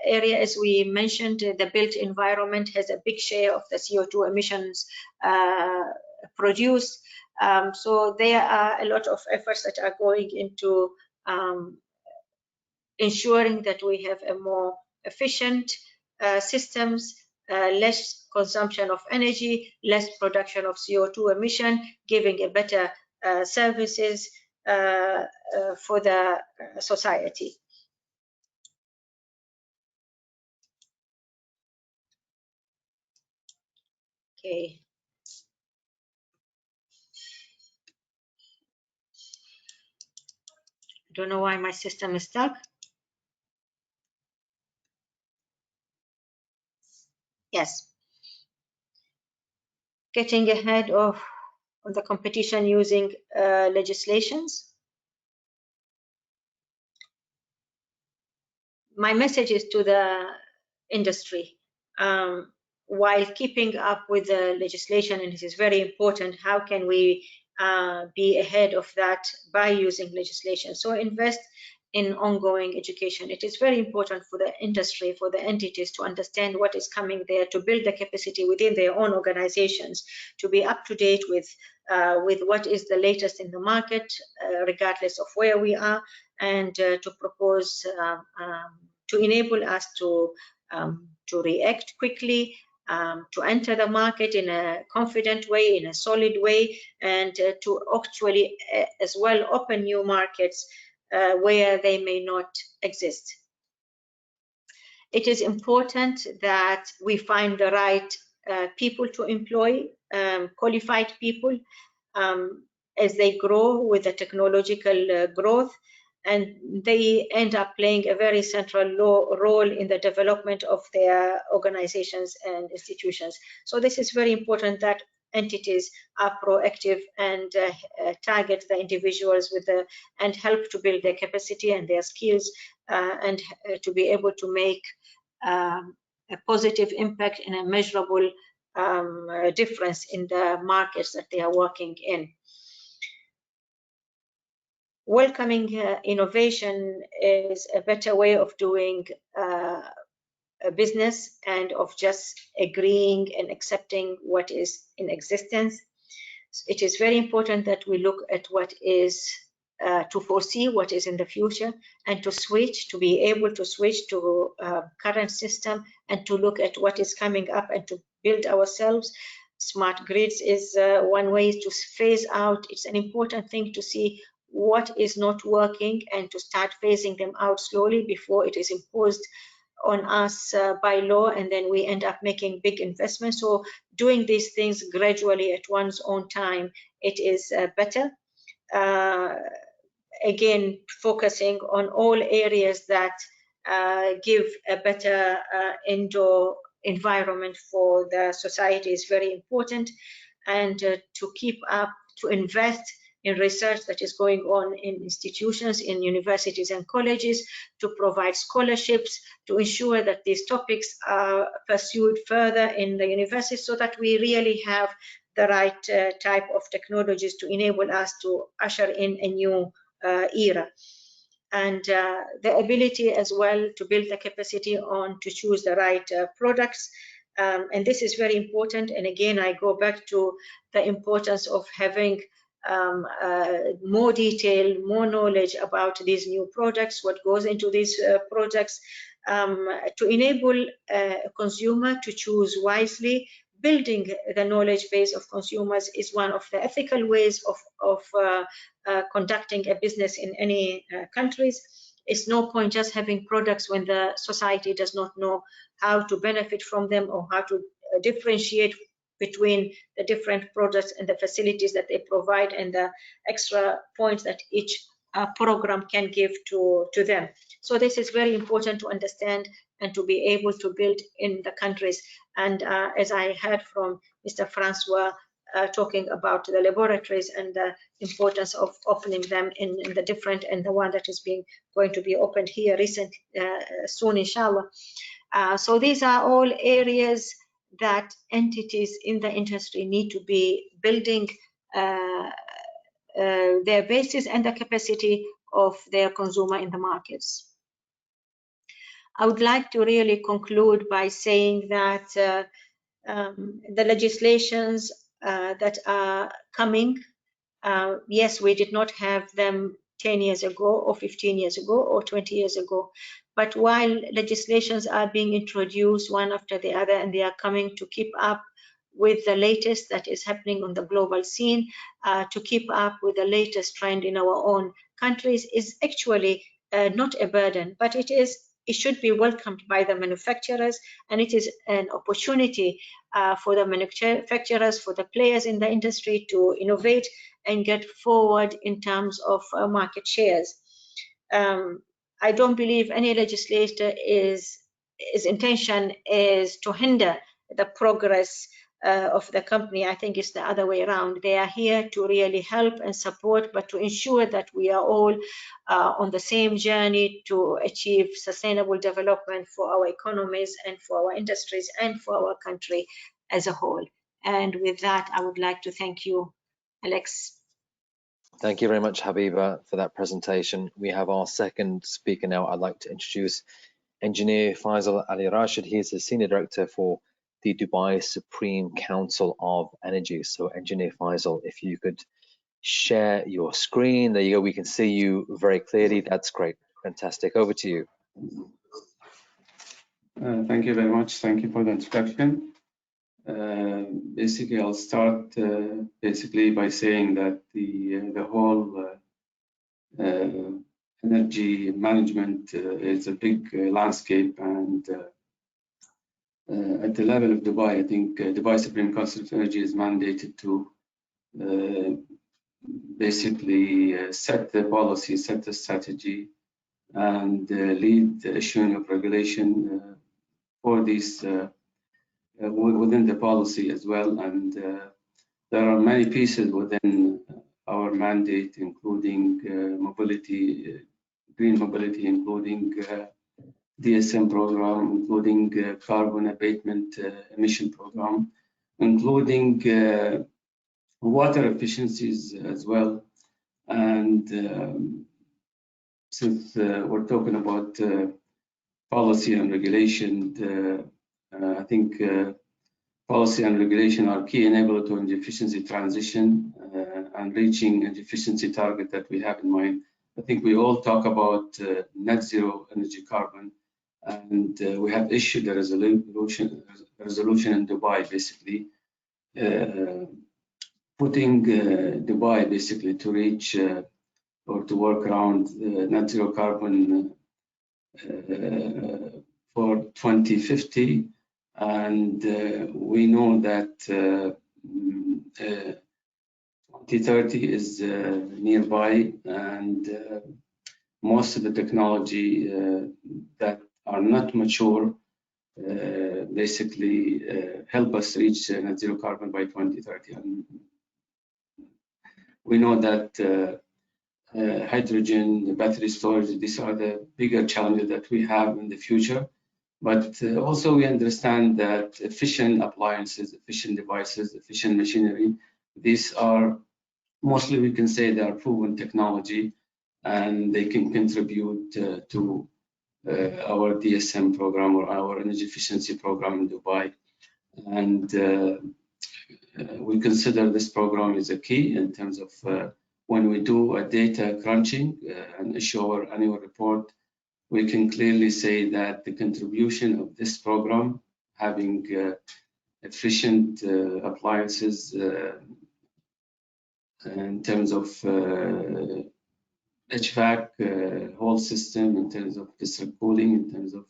area. As we mentioned, the built environment has a big share of the CO2 emissions produced. So there are a lot of efforts that are going into ensuring that we have a more efficient systems less consumption of energy, less production of CO2 emission, giving a better services for the society. Okay. I don't know why my system is stuck. Yes. Getting ahead of the competition using legislations. My message is to the industry. While keeping up with the legislation, and this is very important, how can we be ahead of that by using legislation? So invest in ongoing education. It is very important for the industry, for the entities to understand what is coming there, to build the capacity within their own organizations, to be up to date with what is the latest in the market, regardless of where we are, and to propose, to enable us to react quickly, to enter the market in a confident way, in a solid way, and to actually as well open new markets where they may not exist. It is important that we find the right people to employ, qualified people, as they grow with the technological growth, and they end up playing a very central role in the development of their organizations and institutions. So this is very important that entities are proactive and target the individuals with and help to build their capacity and their skills, and to be able to make a positive impact and a measurable difference in the markets that they are working in. Welcoming innovation is a better way of doing a business and of just agreeing and accepting what is in existence. It is very important that we look at what is to foresee what is in the future, and to switch, to be able to switch to current system, and to look at what is coming up and to build ourselves. Smart grids is one way to phase out. It's an important thing to see what is not working and to start phasing them out slowly before it is imposed on us by law, and then we end up making big investments. So doing these things gradually at one's own time, it is better. Again, focusing on all areas that give a better indoor environment for the society is very important, and to keep up, to invest in research that is going on in institutions, in universities and colleges, to provide scholarships, to ensure that these topics are pursued further in the universities, so that we really have the right type of technologies to enable us to usher in a new era. And the ability as well to build the capacity on to choose the right products. And this is very important. And again, I go back to the importance of having more detail, more knowledge about these new products, what goes into these products, to enable a consumer to choose wisely. Building the knowledge base of consumers is one of the ethical ways of conducting a business in any countries. It's no point just having products when the society does not know how to benefit from them or how to differentiate between the different products and the facilities that they provide and the extra points that each program can give to them. So this is very important to understand and to be able to build in the countries. And as I heard from Mr. Francois talking about the laboratories and the importance of opening them in the different, and the one that is going to be opened here recently, soon, inshallah. So these are all areas that entities in the industry need to be building their basis and the capacity of their consumer in the markets. I would like to really conclude by saying that the legislations that are coming, yes, we did not have them 10 years ago or 15 years ago or 20 years ago. But while legislations are being introduced one after the other, and they are coming to keep up with the latest that is happening on the global scene, to keep up with the latest trend in our own countries, is actually not a burden, but it should be welcomed by the manufacturers, and it is an opportunity for the manufacturers, for the players in the industry to innovate and get forward in terms of market shares. I don't believe any legislator his intention is to hinder the progress of the company. I think it's the other way around. They are here to really help and support, but to ensure that we are all on the same journey to achieve sustainable development for our economies and for our industries and for our country as a whole. And with that, I would like to thank you, Alex. Thank you very much, Habiba, for that presentation. We have our second speaker now. I'd like to introduce Engineer Faisal Ali Rashid. He is the Senior Director for the Dubai Supreme Council of Energy. So Engineer Faisal, if you could share your screen. There you go, we can see you very clearly. That's great, fantastic. Over to you. Thank you very much. Thank you for the introduction. Basically, I'll start basically by saying that the whole energy management is a big landscape, and at the level of Dubai, I think Dubai Supreme Council of Energy is mandated to basically set the policy, set the strategy, and lead the issuing of regulation for these within the policy as well. And there are many pieces within our mandate, including mobility, green mobility, including DSM program, including carbon abatement emission program, including water efficiencies as well. And since we're talking about policy and regulation, I think policy and regulation are key enabler to energy efficiency transition and reaching energy efficiency target that we have in mind. I think we all talk about net zero energy carbon, and we have issued a resolution in Dubai, basically putting Dubai basically to reach or to work around net zero carbon for 2050. And we know that 2030 is nearby, and most of the technology that are not mature basically help us reach net zero carbon by 2030. And we know that hydrogen, battery storage, these are the bigger challenges that we have in the future. But also we understand that efficient appliances, efficient devices, efficient machinery, these are mostly, we can say, they are proven technology, and they can contribute to our DSM program or our energy efficiency program in Dubai. And we consider this program is a key in terms of when we do a data crunching and issue our annual report, we can clearly say that the contribution of this program, having efficient appliances in terms of HVAC whole system, in terms of district cooling, in terms of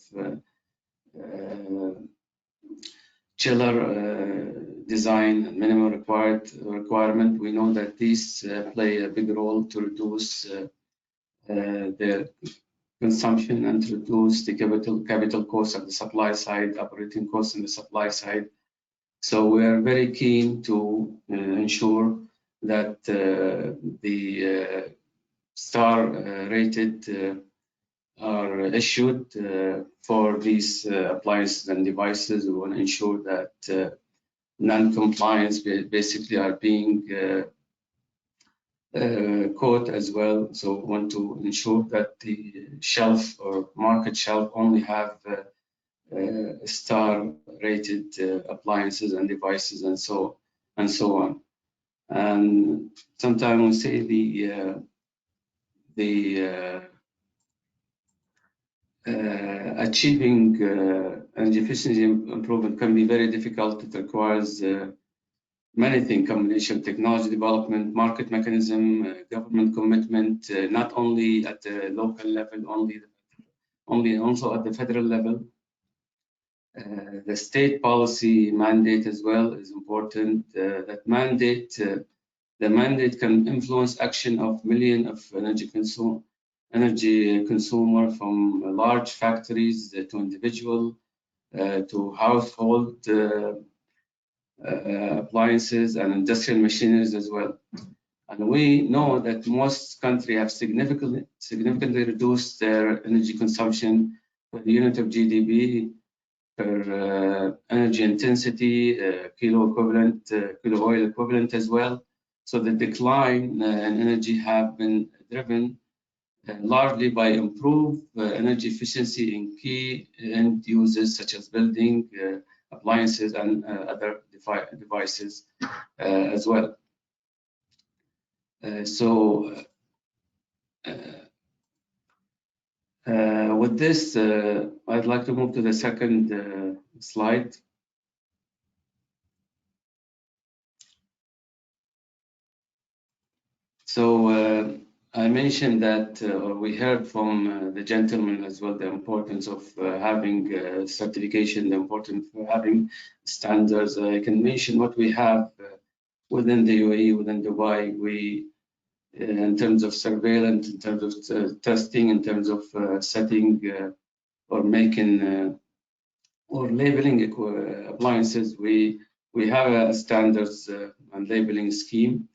chiller design and minimum requirement, we know that these play a big role to reduce their consumption and to reduce the capital costs at the supply side, operating costs on the supply side. So we are very keen to ensure that the star rated are issued for these appliances and devices. We want to ensure that non-compliance basically are being caught as well. So we want to ensure that the shelf or market shelf only have star rated appliances and devices and so on. And sometimes we say the achieving energy efficiency improvement can be very difficult. It requires many things: combination, technology development, market mechanism, government commitment, not only at the local level, also at the federal level. The state policy mandate as well is important. The mandate can influence action of millions of energy consumer, from large factories to individual to household appliances and industrial machineries as well. And we know that most countries have significantly reduced their energy consumption per unit of GDP, per energy intensity, kilo oil equivalent as well. So the decline in energy have been driven largely by improved energy efficiency in key end users such as building, appliances, and other devices as well. With this, I'd like to move to the second slide. So I mentioned that, or we heard from the gentleman as well, the importance of having certification, the importance of having standards. I can mention what we have within the UAE, within Dubai. We, in terms of surveillance, in terms of testing, in terms of setting or making or labeling appliances, we have a standards and labeling scheme.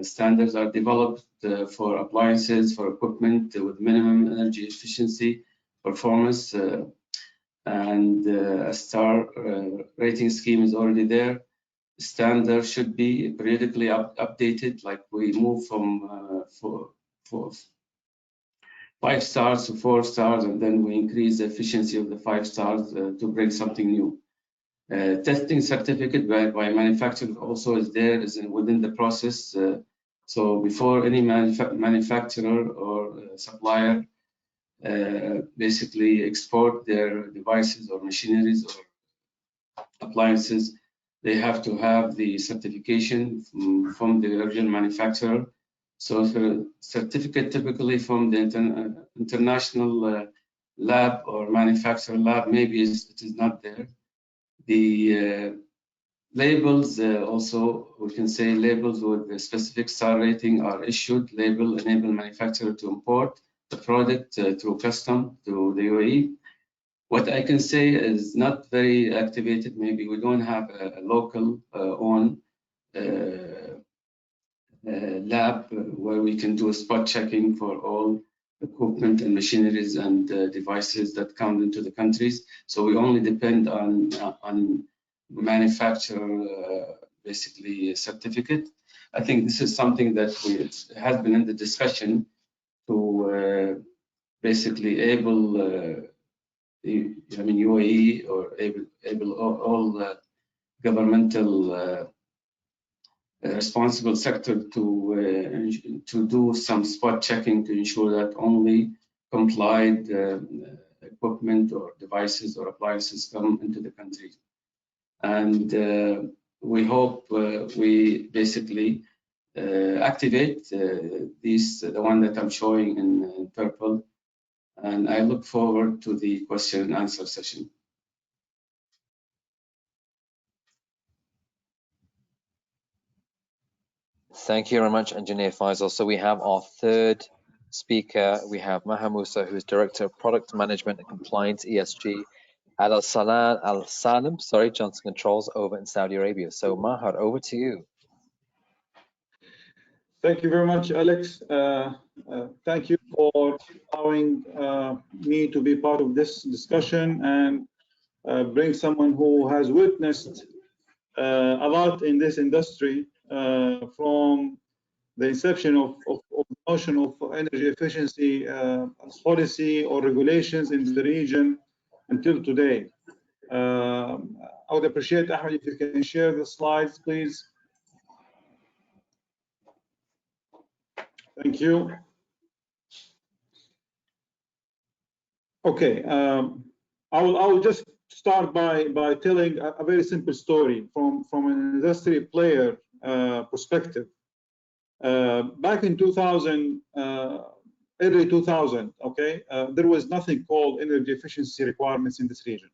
Standards are developed for appliances, for equipment with minimum energy efficiency, performance, and a star rating scheme is already there. Standard should be periodically updated, like we move from 5 stars to 4 stars, and then we increase the efficiency of the 5 stars to bring something new. Testing certificate by manufacturer also is there, is within the process. So before any manufacturer or supplier basically export their devices or machineries or appliances, they have to have the certification from the original manufacturer. So the certificate typically from the international lab or manufacturer lab, maybe it is not there. The labels also, we can say labels with a specific star rating are issued. Label enable manufacturer to import the product through custom to the UAE. What I can say is not very activated. Maybe we don't have a local own lab where we can do a spot checking for all equipment and machineries and devices that come into the countries. So we only depend on manufacturer basically certificate. I think this is something that has been in the discussion to basically able UAE or able all governmental responsible sector to do some spot checking to ensure that only complied equipment or devices or appliances come into the country. And we hope we basically activate the one that I'm showing in purple. And I look forward to the question and answer session. Thank you very much, Engineer Faisal. So we have our third speaker. We have Maha Musa, who's Director of Product Management and Compliance, ESG, at Al Salim, Johnson Controls over in Saudi Arabia. So Maha, over to you. Thank you very much, Alex. Thank you for allowing me to be part of this discussion and bring someone who has witnessed a lot in this industry from the inception of the notion of energy efficiency policy or regulations in the region until today. I would appreciate, Ahmed, if you can share the slides, please. Thank you. Okay, I will just start by telling a very simple story from an industry player perspective. Back in 2000, early 2000, okay, there was nothing called energy efficiency requirements in this region.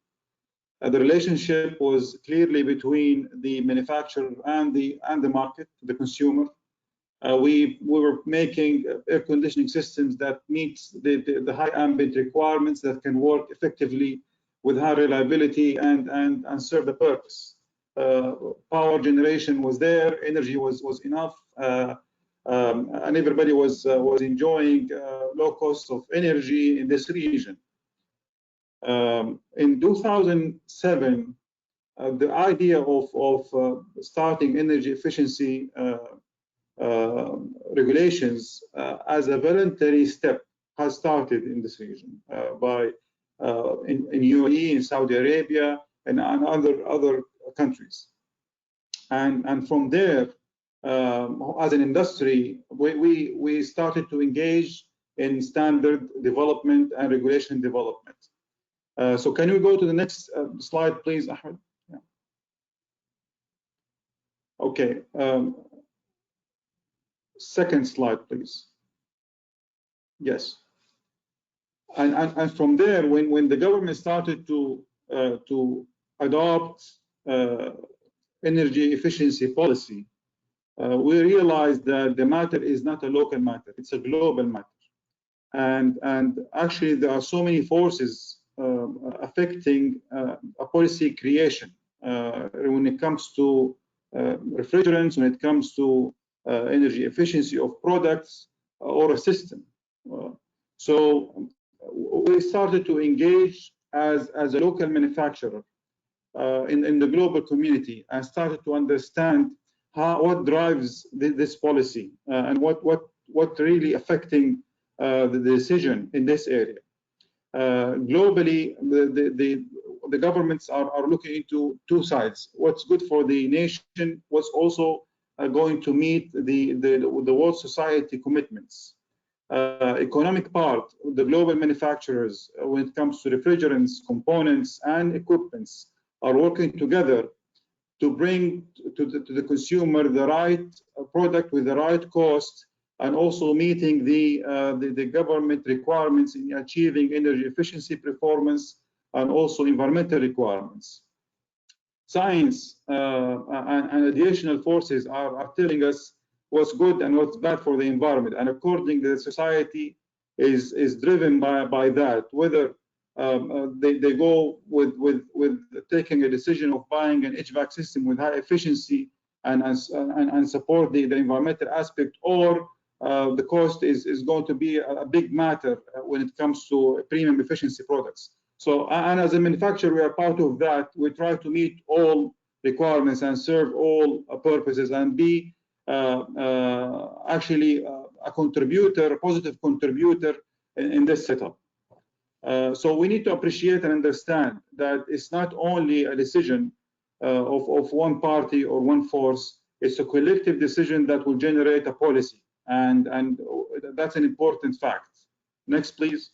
The relationship was clearly between the manufacturer and the market, the consumer. We were making air conditioning systems that meets the high ambient requirements that can work effectively with high reliability and serve the purpose. Power generation was there, energy was enough, and everybody was enjoying low cost of energy in this region. In 2007, the idea of starting energy efficiency regulations as a voluntary step has started in this region in UAE, in Saudi Arabia, and other countries. And from there, as an industry, we started to engage in standard development and regulation development. So can we go to the next slide, please, Ahmed? Yeah. Okay. Second slide, please. Yes. And from there, when the government started to adopt energy efficiency policy, we realized that the matter is not a local matter; it's a global matter. And actually, there are so many forces affecting a policy creation when it comes to refrigerants, when it comes to energy efficiency of products or a system. So we started to engage as a local manufacturer in the global community and started to understand what drives this policy and what really affecting the decision in this area. Globally, the governments are looking into two sides: what's good for the nation, what's also going to meet the world society commitments. Economic part, the global manufacturers, when it comes to refrigerants, components, and equipments, are working together to bring to the consumer the right product with the right cost, and also meeting the government requirements in achieving energy efficiency performance and also environmental requirements. Science and additional forces are telling us what's good and what's bad for the environment, and according to the society is driven by that, whether they go with taking a decision of buying an HVAC system with high efficiency and support the environmental aspect, or the cost is going to be a big matter when it comes to premium efficiency products. So, and as a manufacturer, we are part of that. We try to meet all requirements and serve all purposes and be actually a contributor, a positive contributor in this setup. So we need to appreciate and understand that it's not only a decision of one party or one force, it's a collective decision that will generate a policy. And that's an important fact. Next, please.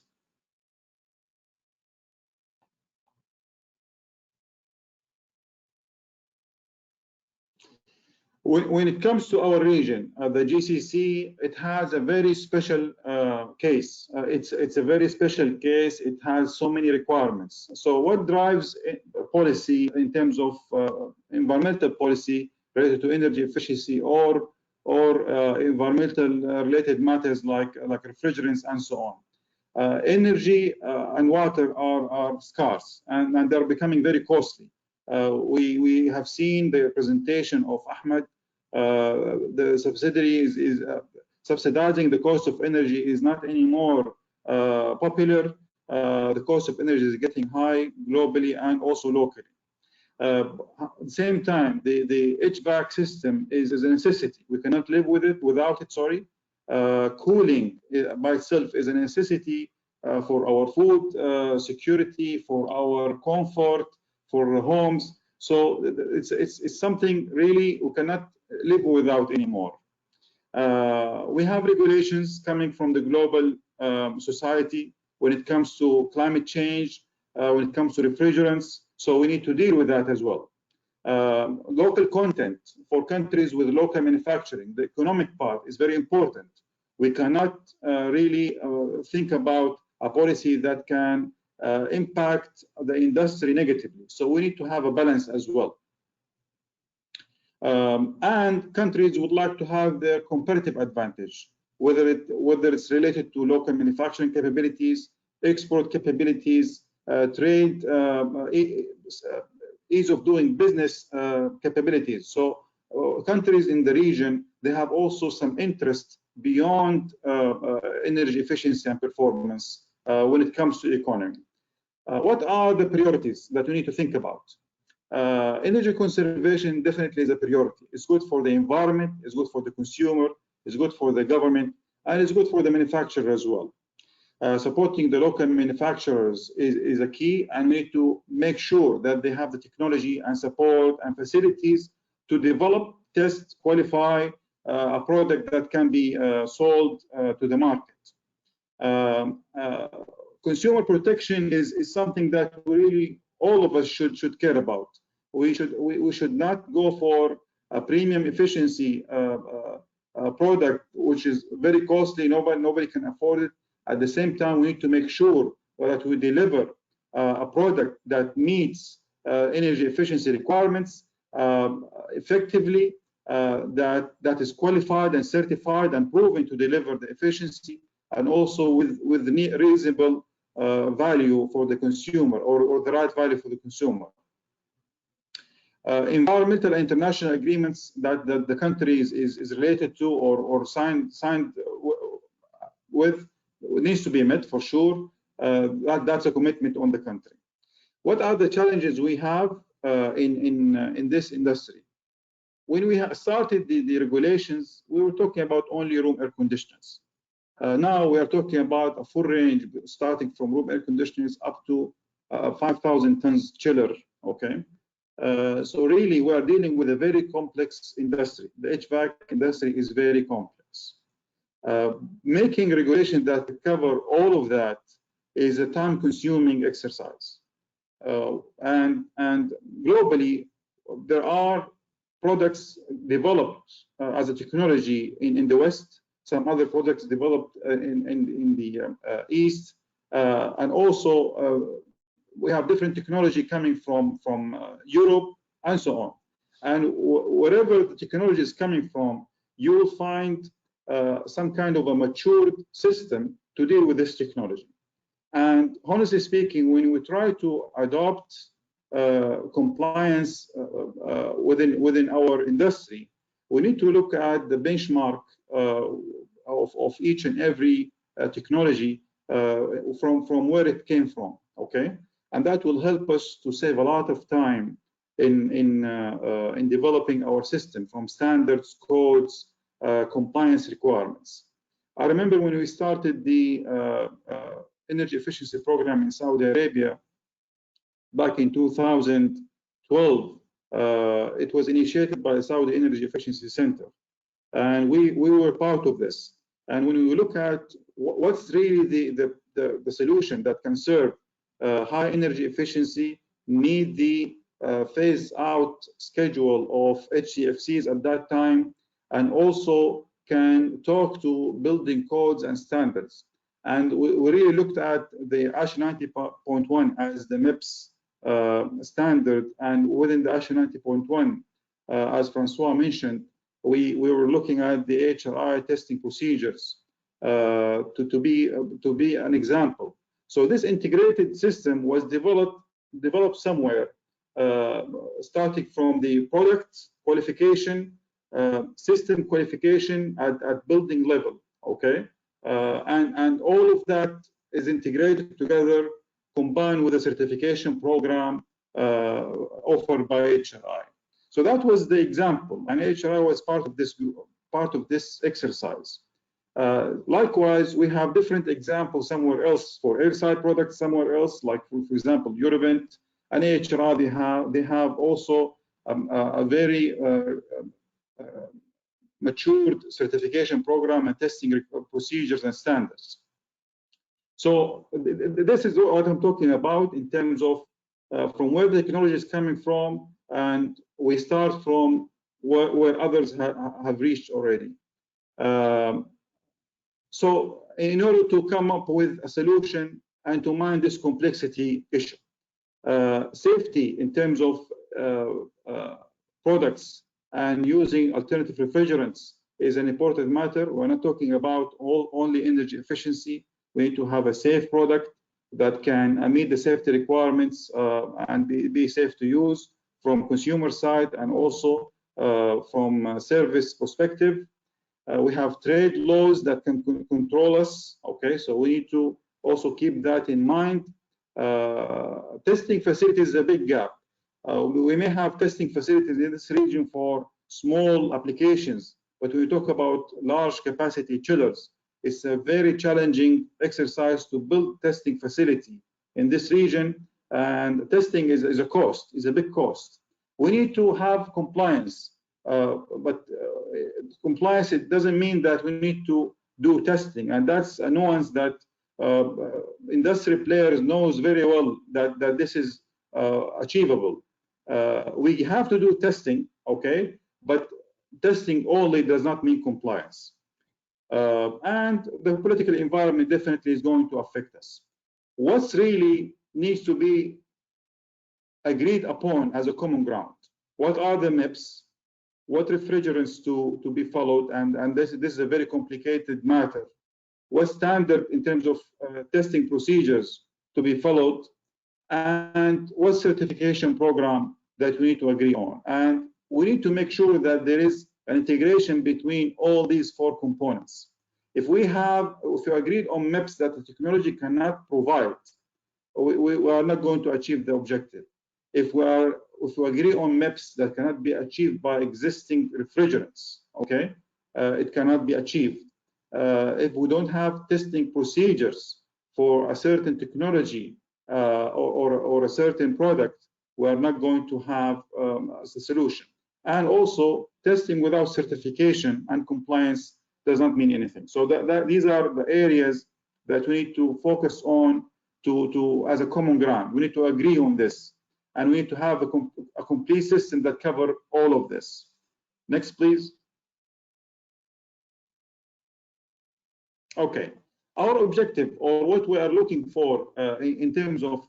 When it comes to our region, the GCC, it has a very special case. It's a very special case. It has so many requirements. So what drives policy in terms of environmental policy related to energy efficiency or environmental related matters like refrigerants and so on? Energy and water are scarce and they're becoming very costly. We have seen the presentation of Ahmed. The subsidiary is subsidizing the cost of energy is not anymore popular. The cost of energy is getting high globally and also locally. At the same time, the HVAC system is a necessity. We cannot live without it. Sorry, cooling by itself is a necessity for our food security, for our comfort, for homes. So it's something really we cannot live without anymore. We have regulations coming from the global society when it comes to climate change, when it comes to refrigerants. So we need to deal with that as well. Local content for countries with local manufacturing, the economic part is very important. We cannot really think about a policy that can impact the industry negatively. So we need to have a balance as well. And countries would like to have their competitive advantage, whether it's related to local manufacturing capabilities, export capabilities, trade, ease of doing business capabilities. So countries in the region, they have also some interest beyond energy efficiency and performance when it comes to economy. What are the priorities that we need to think about? Energy conservation definitely is a priority. It's good for the environment, it's good for the consumer, it's good for the government, and it's good for the manufacturer as well. Supporting the local manufacturers is a key, and we need to make sure that they have the technology and support and facilities to develop, test, qualify a product that can be sold to the market. Consumer protection is something that really all of us should care about. We should not go for a premium efficiency product which is very costly. Nobody can afford it. At the same time, we need to make sure that we deliver a product that meets energy efficiency requirements effectively, that is qualified and certified and proven to deliver the efficiency, and also with reasonable value for the consumer, or the right value for the consumer. Environmental and international agreements that the country is related to or signed with needs to be met for sure. That's a commitment on the country. What are the challenges we have in this industry? When we started the regulations, we were talking about only room air conditioners. Now we are talking about a full range, starting from room air conditioners up to 5,000 tons chiller. Okay, so really we are dealing with a very complex industry. The HVAC industry is very complex. Making regulations that cover all of that is a time-consuming exercise. And globally, there are products developed as a technology in the West, some other products developed in the East, and also we have different technology coming from Europe and so on. And wherever the technology is coming from, you will find some kind of a matured system to deal with this technology. And honestly speaking, when we try to adopt compliance within our industry, we need to look at the benchmark of each and every technology from where it came from. Okay, and that will help us to save a lot of time in developing our system, from standards, codes, compliance requirements. I remember when we started the energy efficiency program in Saudi Arabia back in 2012. It was initiated by the Saudi Energy Efficiency Center, and we were part of this. And when we look at what's really the solution that can serve high energy efficiency, meet the phase out schedule of HCFCs at that time, and also can talk to building codes and standards. And we really looked at the AHRI 90.1 as the MIPS standard, and within the AHRI 90.1, as Francois mentioned, we were looking at the AHRI testing procedures to be an example. So this integrated system was developed somewhere, starting from the product qualification, system qualification at building level. Okay, and all of that is integrated together, combined with a certification program offered by AHRI. So that was the example, and AHRI was part of this exercise. Likewise, we have different examples somewhere else for airside products, somewhere else, like for example Eurovent and AHRI. They have also a very matured certification program and testing procedures and standards. So this is what I'm talking about in terms of from where the technology is coming from, and we start from where others have reached already. So in order to come up with a solution and to mind this complexity issue, safety in terms of products and using alternative refrigerants is an important matter. We're not talking about only energy efficiency. We need to have a safe product that can meet the safety requirements and be safe to use from consumer side and also from a service perspective. We have trade laws that can control us. Okay, so we need to also keep that in mind. Testing facilities is a big gap. We may have testing facilities in this region for small applications, but when we talk about large capacity chillers, it's a very challenging exercise to build testing facility in this region, and testing is a cost, is a big cost. We need to have compliance, but compliance, it doesn't mean that we need to do testing, and that's a nuance that industry players knows very well that this is achievable. We have to do testing, okay, but testing only does not mean compliance. And the political environment definitely is going to affect us. What's really needs to be agreed upon as a common ground? What are the MIPS? What refrigerants to be followed? And this is a very complicated matter. What standard in terms of testing procedures to be followed? And what certification program that we need to agree on? And we need to make sure that there is an integration between all these four components. If we agreed on MIPS that the technology cannot provide, we are not going to achieve the objective. If we agree on MIPS that cannot be achieved by existing refrigerants, okay, it cannot be achieved. If we don't have testing procedures for a certain technology or a certain product, we are not going to have a solution. And also, testing without certification and compliance does not mean anything. So these are the areas that we need to focus on as a common ground. We need to agree on this, and we need to have a complete system that covers all of this. Next, please. Okay, our objective, or what we are looking for in terms of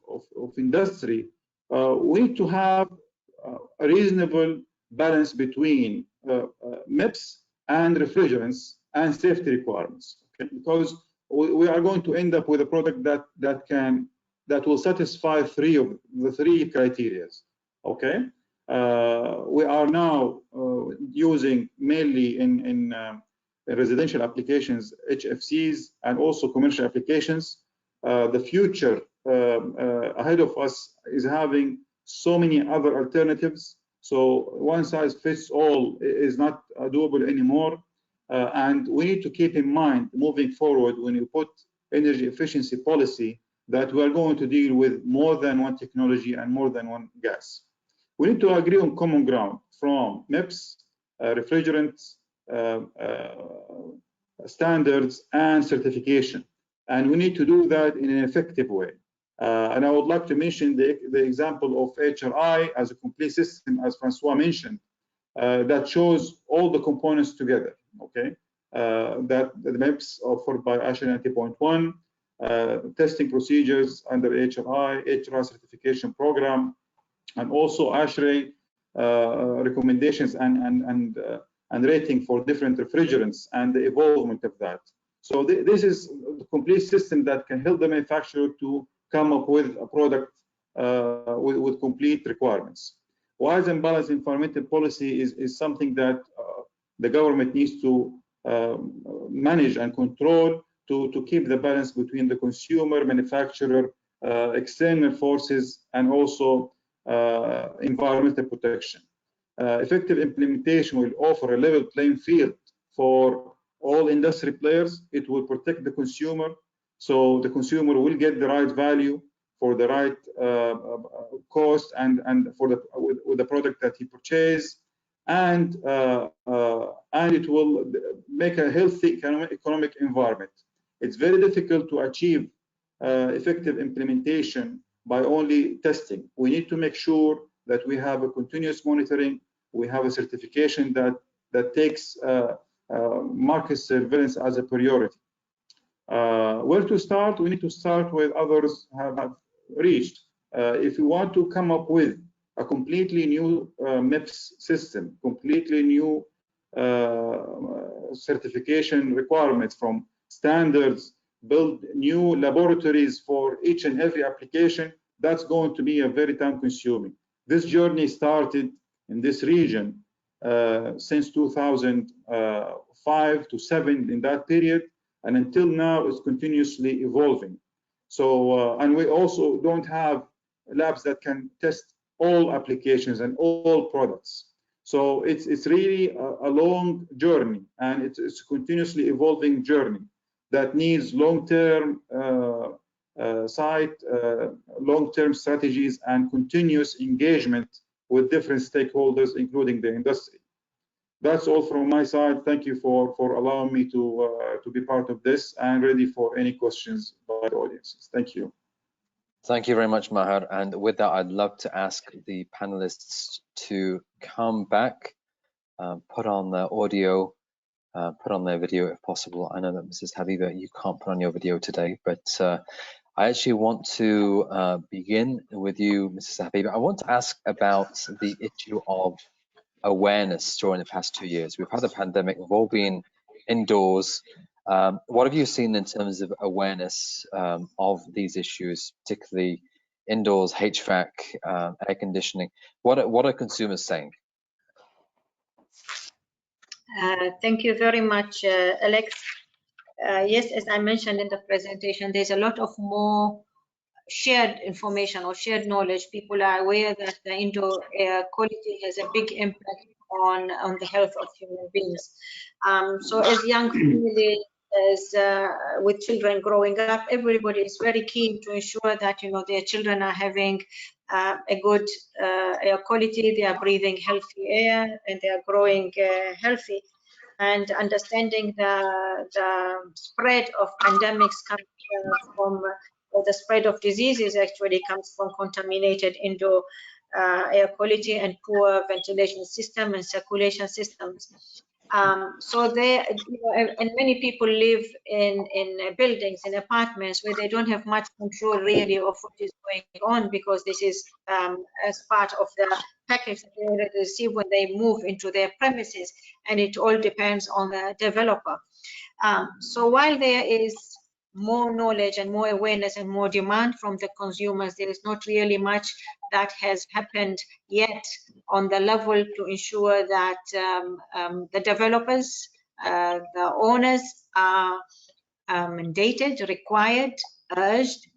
industry, we need to have a reasonable balance between MIPS and refrigerants and safety requirements, okay? Because we are going to end up with a product that will satisfy the three criteria, okay? We are now using mainly in residential applications, HFCs, and also commercial applications. The future ahead of us is having so many other alternatives. So one size fits all is not doable anymore. And we need to keep in mind moving forward when you put energy efficiency policy that we are going to deal with more than one technology and more than one gas. We need to agree on common ground from MIPS, refrigerants, standards, and certification. And we need to do that in an effective way. And I would like to mention the example of AHRI as a complete system, as Francois mentioned, that shows all the components together, okay? That the MIPS offered by AHRI 90.1, testing procedures under AHRI certification program, and also AHRI recommendations and rating for different refrigerants and the evolvement of that. So this is the complete system that can help the manufacturer to come up with a product with complete requirements. Wise and balanced environmental policy is something that the government needs to manage and control to keep the balance between the consumer, manufacturer, external forces, and also environmental protection. Effective implementation will offer a level playing field for all industry players. It will protect the consumer, so the consumer will get the right value for the right cost and for with the product that he purchased, and it will make a healthy economic environment. It's very difficult to achieve effective implementation by only testing. We need to make sure that we have a continuous monitoring, we have a certification that takes market surveillance as a priority. Where to start? We need to start where others have reached. If we want to come up with a completely new MEPS system, completely new certification requirements from standards, build new laboratories for each and every application, that's going to be a very time consuming. This journey started in this region since 2005 to 7 in that period, and until now it's continuously evolving. So, and we also don't have labs that can test all applications and all products. So it's really a long journey, and it's a continuously evolving journey that needs long-term long-term strategies and continuous engagement with different stakeholders, including the industry. That's all from my side. Thank you for allowing me to be part of this, and ready for any questions by the audiences. Thank you. Thank you very much, Maher. And with that, I'd love to ask the panelists to come back, put on their audio, put on their video if possible. I know that Mrs. Habiba, you can't put on your video today, but I actually want to begin with you, Mrs. Habiba. I want to ask about the issue of awareness during the past 2 years. We've had a pandemic, we've all been indoors. What have you seen in terms of awareness of these issues, particularly indoors, HVAC, air conditioning? What are consumers saying? Thank you very much, Alex. Yes, as I mentioned in the presentation, there's a lot of more shared information or shared knowledge. People are aware that the indoor air quality has a big impact on the health of human beings. So as young families, as with children growing up, everybody is very keen to ensure that their children are having a good air quality, they are breathing healthy air, and they are growing healthy. And understanding the spread of pandemics comes from, or the spread of diseases actually comes from contaminated indoor air quality and poor ventilation system and circulation systems. So there, and many people live in buildings, in apartments, where they don't have much control really of what is going on, because this is as part of the package that they already receive when they move into their premises, and it all depends on the developer. So while there is more knowledge and more awareness and more demand from the consumers, there is not really much that has happened yet on the level to ensure that the developers, the owners are mandated, required, urged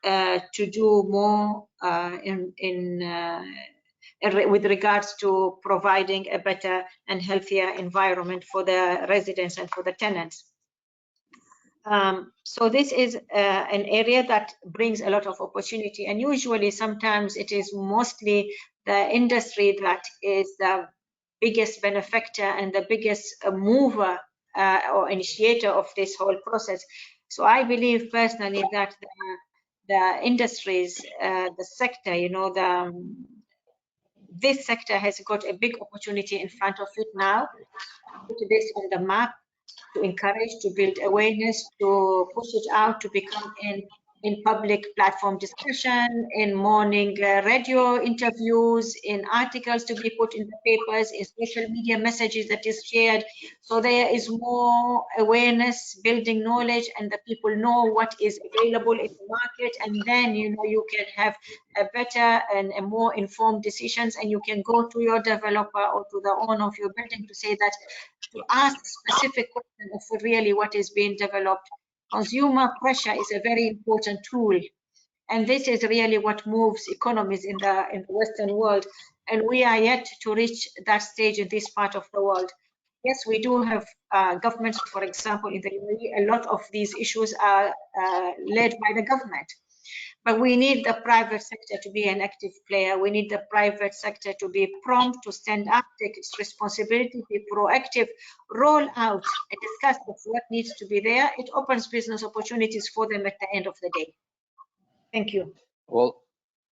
to do more with regards to providing a better and healthier environment for the residents and for the tenants. So this is an area that brings a lot of opportunity, and usually sometimes it is mostly the industry that is the biggest benefactor and the biggest mover or initiator of this whole process. So I believe personally that the industries, the sector, this sector has got a big opportunity in front of it now. Put this on the map, to encourage, to build awareness, to push it out, to become in public platform discussion, in morning radio interviews, in articles to be put in the papers, in social media messages that is shared. So there is more awareness, building knowledge, and the people know what is available in the market, and then you can have a better and a more informed decisions, and you can go to your developer or to the owner of your building to say that, to ask specific questions of really what is being developed. Consumer pressure is a very important tool, and this is really what moves economies in the Western world, and we are yet to reach that stage in this part of the world. Yes, we do have governments, for example, in the UAE, a lot of these issues are led by the government. But we need the private sector to be an active player. We need the private sector to be prompt, to stand up, take its responsibility, be proactive, roll out and discuss what needs to be there. It opens business opportunities for them at the end of the day. Thank you. Well,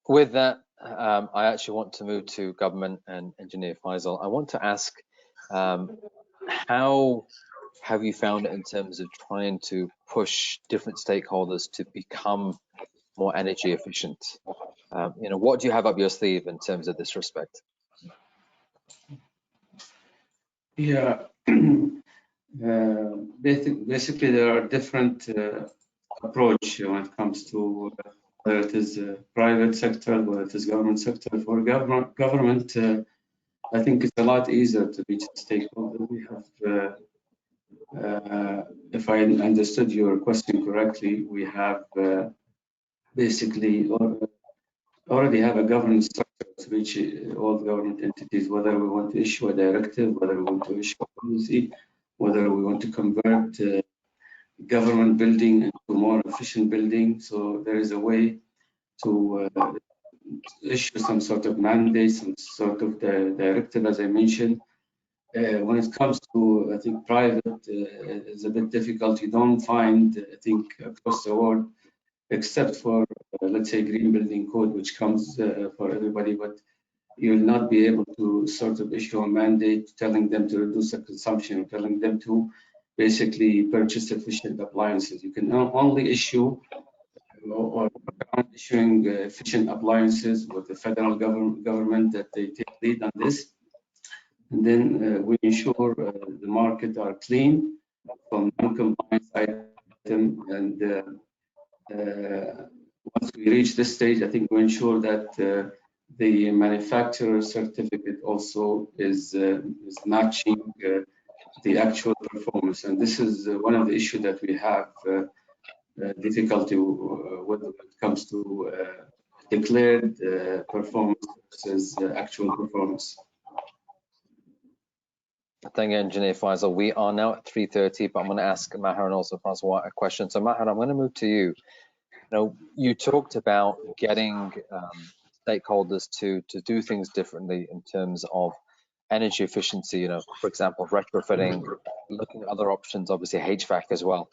with that, I actually want to move to government and Engineer Faisal. I want to ask, how have you found it in terms of trying to push different stakeholders to become more energy efficient? What do you have up your sleeve in terms of this respect? Yeah, basically there are different approach when it comes to whether it is private sector, whether it is government sector. For government, I think it's a lot easier to reach the stakeholder. We have, if I understood your question correctly, we have basically already have a governance structure to reach all the government entities, whether we want to issue a directive, whether we want to issue a policy, whether we want to convert government building into more efficient building. So there is a way to issue some sort of mandate, some sort of directive, as I mentioned. When it comes to, I think, private, it's a bit difficult. You don't find, I think, across the world, except for, let's say, green building code, which comes for everybody, but you will not be able to sort of issue a mandate telling them to reduce the consumption, telling them to basically purchase efficient appliances. You can only issue or issuing efficient appliances with the federal government that they take lead on this. And then we ensure the market are clean from non-compliance item. And once we reach this stage, I think we ensure that the manufacturer certificate also is matching the actual performance. And this is one of the issues that we have difficulty when it comes to declared performance versus actual performance. Thank you, Engineer Faisal. We are now at 3:30, but I'm going to ask Maher and also Francois a question. So Maher, I'm going to move to you. You talked about getting stakeholders to do things differently in terms of energy efficiency, for example, retrofitting, looking at other options, obviously HVAC as well.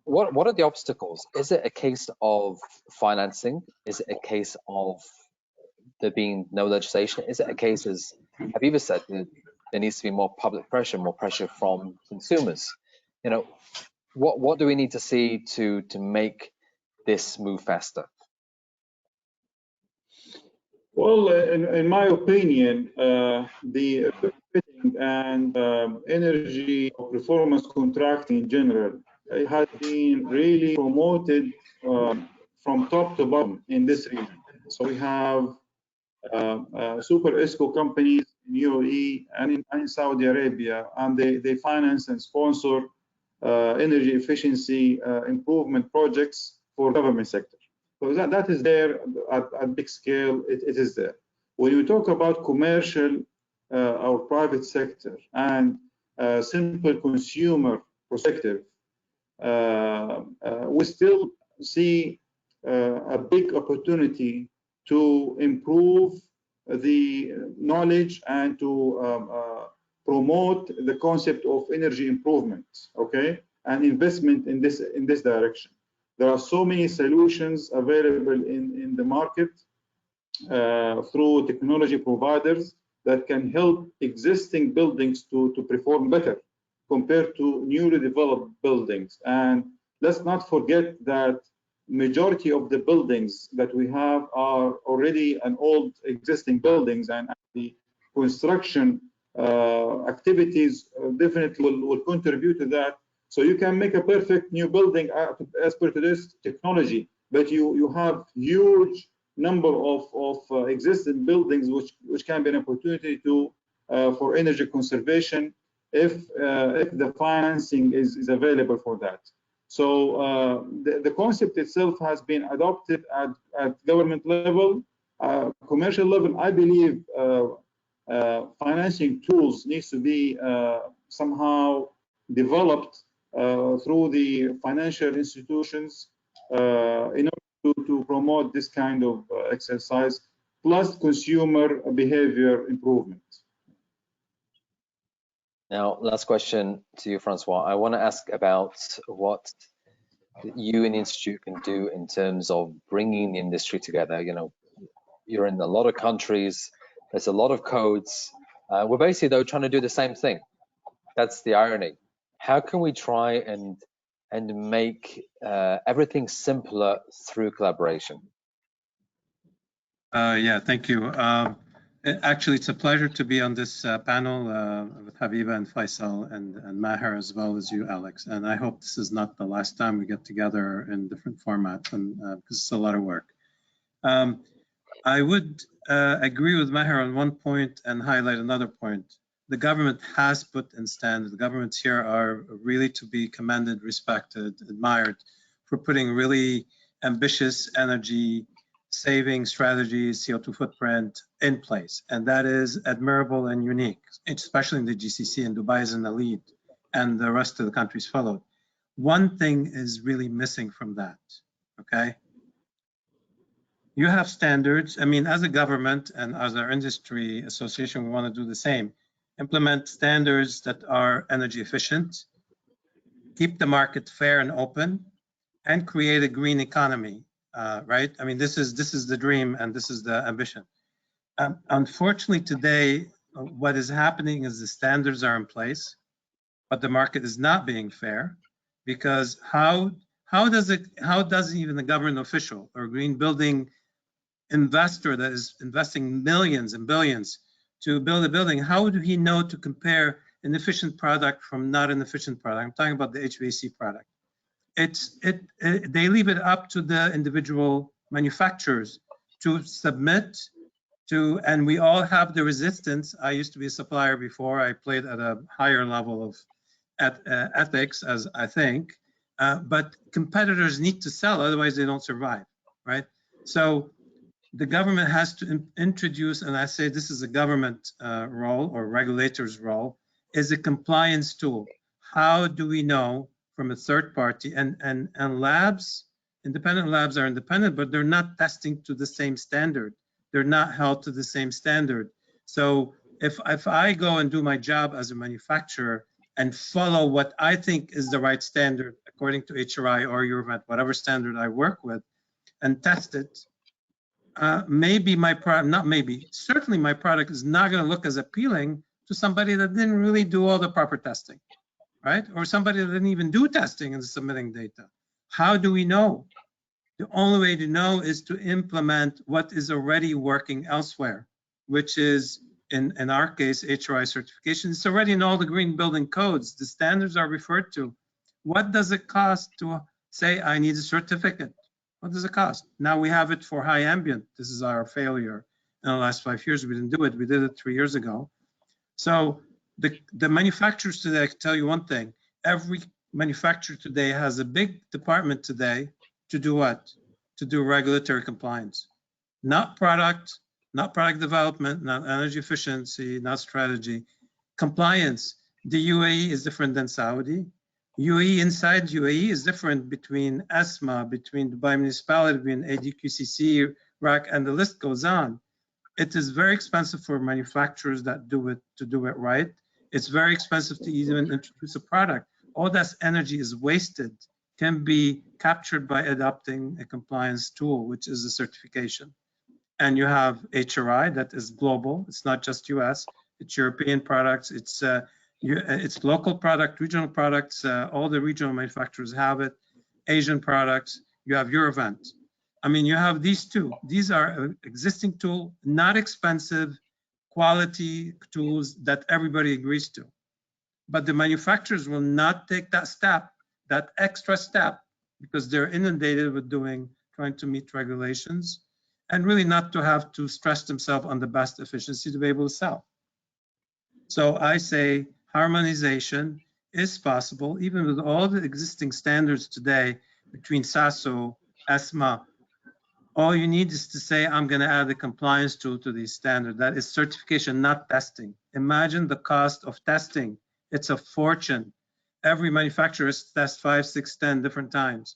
What are the obstacles? Is it a case of financing? Is it a case of there being no legislation? Is it a case, as Habiba said, there needs to be more public pressure, more pressure from consumers? What do we need to see to make this move faster? Well, in my opinion, the retrofitting and energy performance contracting in general has been really promoted from top to bottom in this region. So we have super ESCO companies in UAE and in Saudi Arabia, and they finance and sponsor energy efficiency improvement projects for government sector. So that is there at big scale. It is there. When you talk about commercial or private sector and simple consumer perspective, we still see a big opportunity to improve the knowledge and to promote the concept of energy improvement, okay, and investment in this direction. There are so many solutions available in the market through technology providers that can help existing buildings to perform better compared to newly developed buildings. And let's not forget that majority of the buildings that we have are already an old existing buildings, and the construction activities definitely will contribute to that. So you can make a perfect new building as per today's technology, but you have huge number of existing buildings which can be an opportunity to for energy conservation if the financing is available for that. So the concept itself has been adopted at government level, commercial level. I believe financing tools needs to be somehow developed through the financial institutions in order to promote this kind of exercise, plus consumer behavior improvement. Now, last question to you, Francois. I want to ask about what that you and the Institute can do in terms of bringing the industry together? You know, you're in a lot of countries, there's a lot of codes. We're basically, though, trying to do the same thing. That's the irony. How can we try and make everything simpler through collaboration? Yeah, thank you. Actually, it's a pleasure to be on this panel with Habiba and Faisal and Maher, as well as you, Alex. And I hope this is not the last time we get together in different formats, and because it's a lot of work. I would agree with Maher on one point and highlight another point. The government has put in standards. The governments here are really to be commended, respected, admired for putting really ambitious energy saving strategies, CO2 footprint in place. And that is admirable and unique, especially in the GCC, and Dubai is in the lead, and the rest of the countries followed. One thing is really missing from that, okay? You have standards. I mean, as a government and as our industry association, we want to do the same. Implement standards that are energy efficient, keep the market fair and open, and create a green economy, right? I mean, this is the dream and this is the ambition. Unfortunately, today, what is happening is the standards are in place, but the market is not being fair, because how does even the government official or green building investor that is investing millions and billions to build a building, how do he know to compare an efficient product from not an efficient product? I'm talking about the HVAC product. They leave it up to the individual manufacturers to submit to, and we all have the resistance. I used to be a supplier before. I played at a higher level of ethics, as I think, but competitors need to sell, otherwise they don't survive, right? So the government has to introduce, and I say this is a government role or regulator's role, is a compliance tool. How do we know from a third party, and labs, independent labs are independent, but they're not testing to the same standard. They're not held to the same standard. So if I go and do my job as a manufacturer and follow what I think is the right standard according to AHRI or Eurovet, whatever standard I work with, and test it, maybe my product, not maybe, certainly my product is not going to look as appealing to somebody that didn't really do all the proper testing, right? Or somebody that didn't even do testing and submitting data. How do we know? The only way to know is to implement what is already working elsewhere, which is, in our case, AHRI certification. It's already in all the green building codes. The standards are referred to. What does it cost to say, I need a certificate? What does it cost? Now we have it for high ambient. This is our failure in the last 5 years. We didn't do it. We did it 3 years ago. So the manufacturers today, I can tell you one thing. Every manufacturer today has a big department today to do what? To do regulatory compliance. Not product development, not energy efficiency, not strategy. Compliance. The UAE is different than Saudi. UAE, inside UAE is different between ESMA, between Dubai municipality, between ADQCC, RAC, and the list goes on. It is very expensive for manufacturers that do it to do it right. It's very expensive to even introduce a product. All that energy is wasted, can be captured by adopting a compliance tool, which is a certification. And you have AHRI that is global. It's not just US, it's European products, it's local product, regional products, all the regional manufacturers have it, Asian products, you have Eurovent. I mean, you have these two. These are existing tool, not expensive, quality tools that everybody agrees to. But the manufacturers will not take that step, that extra step, because they're inundated with trying to meet regulations, and really not to have to stress themselves on the best efficiency to be able to sell. So I say harmonization is possible, even with all the existing standards today between SASO, ESMA. All you need is to say, I'm going to add a compliance tool to these standards. That is certification, not testing. Imagine the cost of testing. It's a fortune. Every manufacturer tests 5, 6, 10 different times.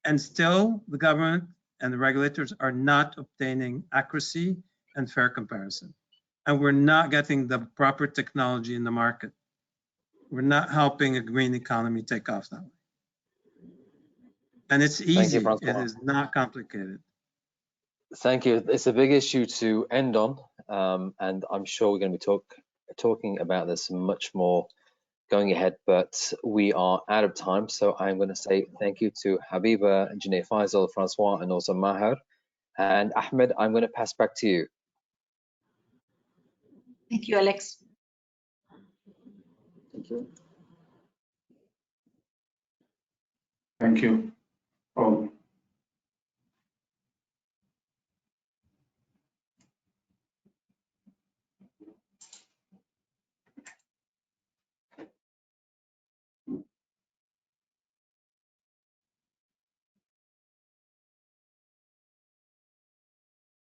And still, the government and the regulators are not obtaining accuracy and fair comparison. And we're not getting the proper technology in the market. We're not helping a green economy take off that way. And it's easy. Thank you, It is not complicated. Thank you. It's a big issue to end on, and I'm sure we're going to be talking about this much more going ahead, but we are out of time. So I'm going to say thank you to Habiba, Engineer Faisal, Francois, and also Maher. And Ahmed, I'm going to pass back to you. Thank you, Alex. Thank you. Thank you. Oh.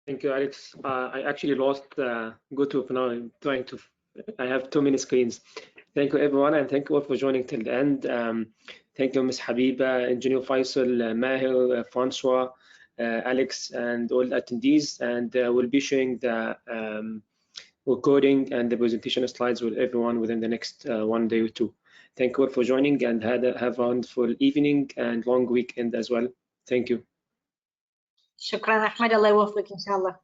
Thank you, Alex. I actually lost GoTo now. I'm trying to. I have too many screens. Thank you, everyone, and thank you all for joining till the end. Thank you, Ms. Habiba, Engineer Faisal, Maher, Francois, Alex, and all attendees. And we'll be sharing the recording and the presentation slides with everyone within the next 1 day or two. Thank you all for joining, and have a wonderful evening and long weekend as well. Thank you. شكرا أحمد الله يوفقك إن شاء الله.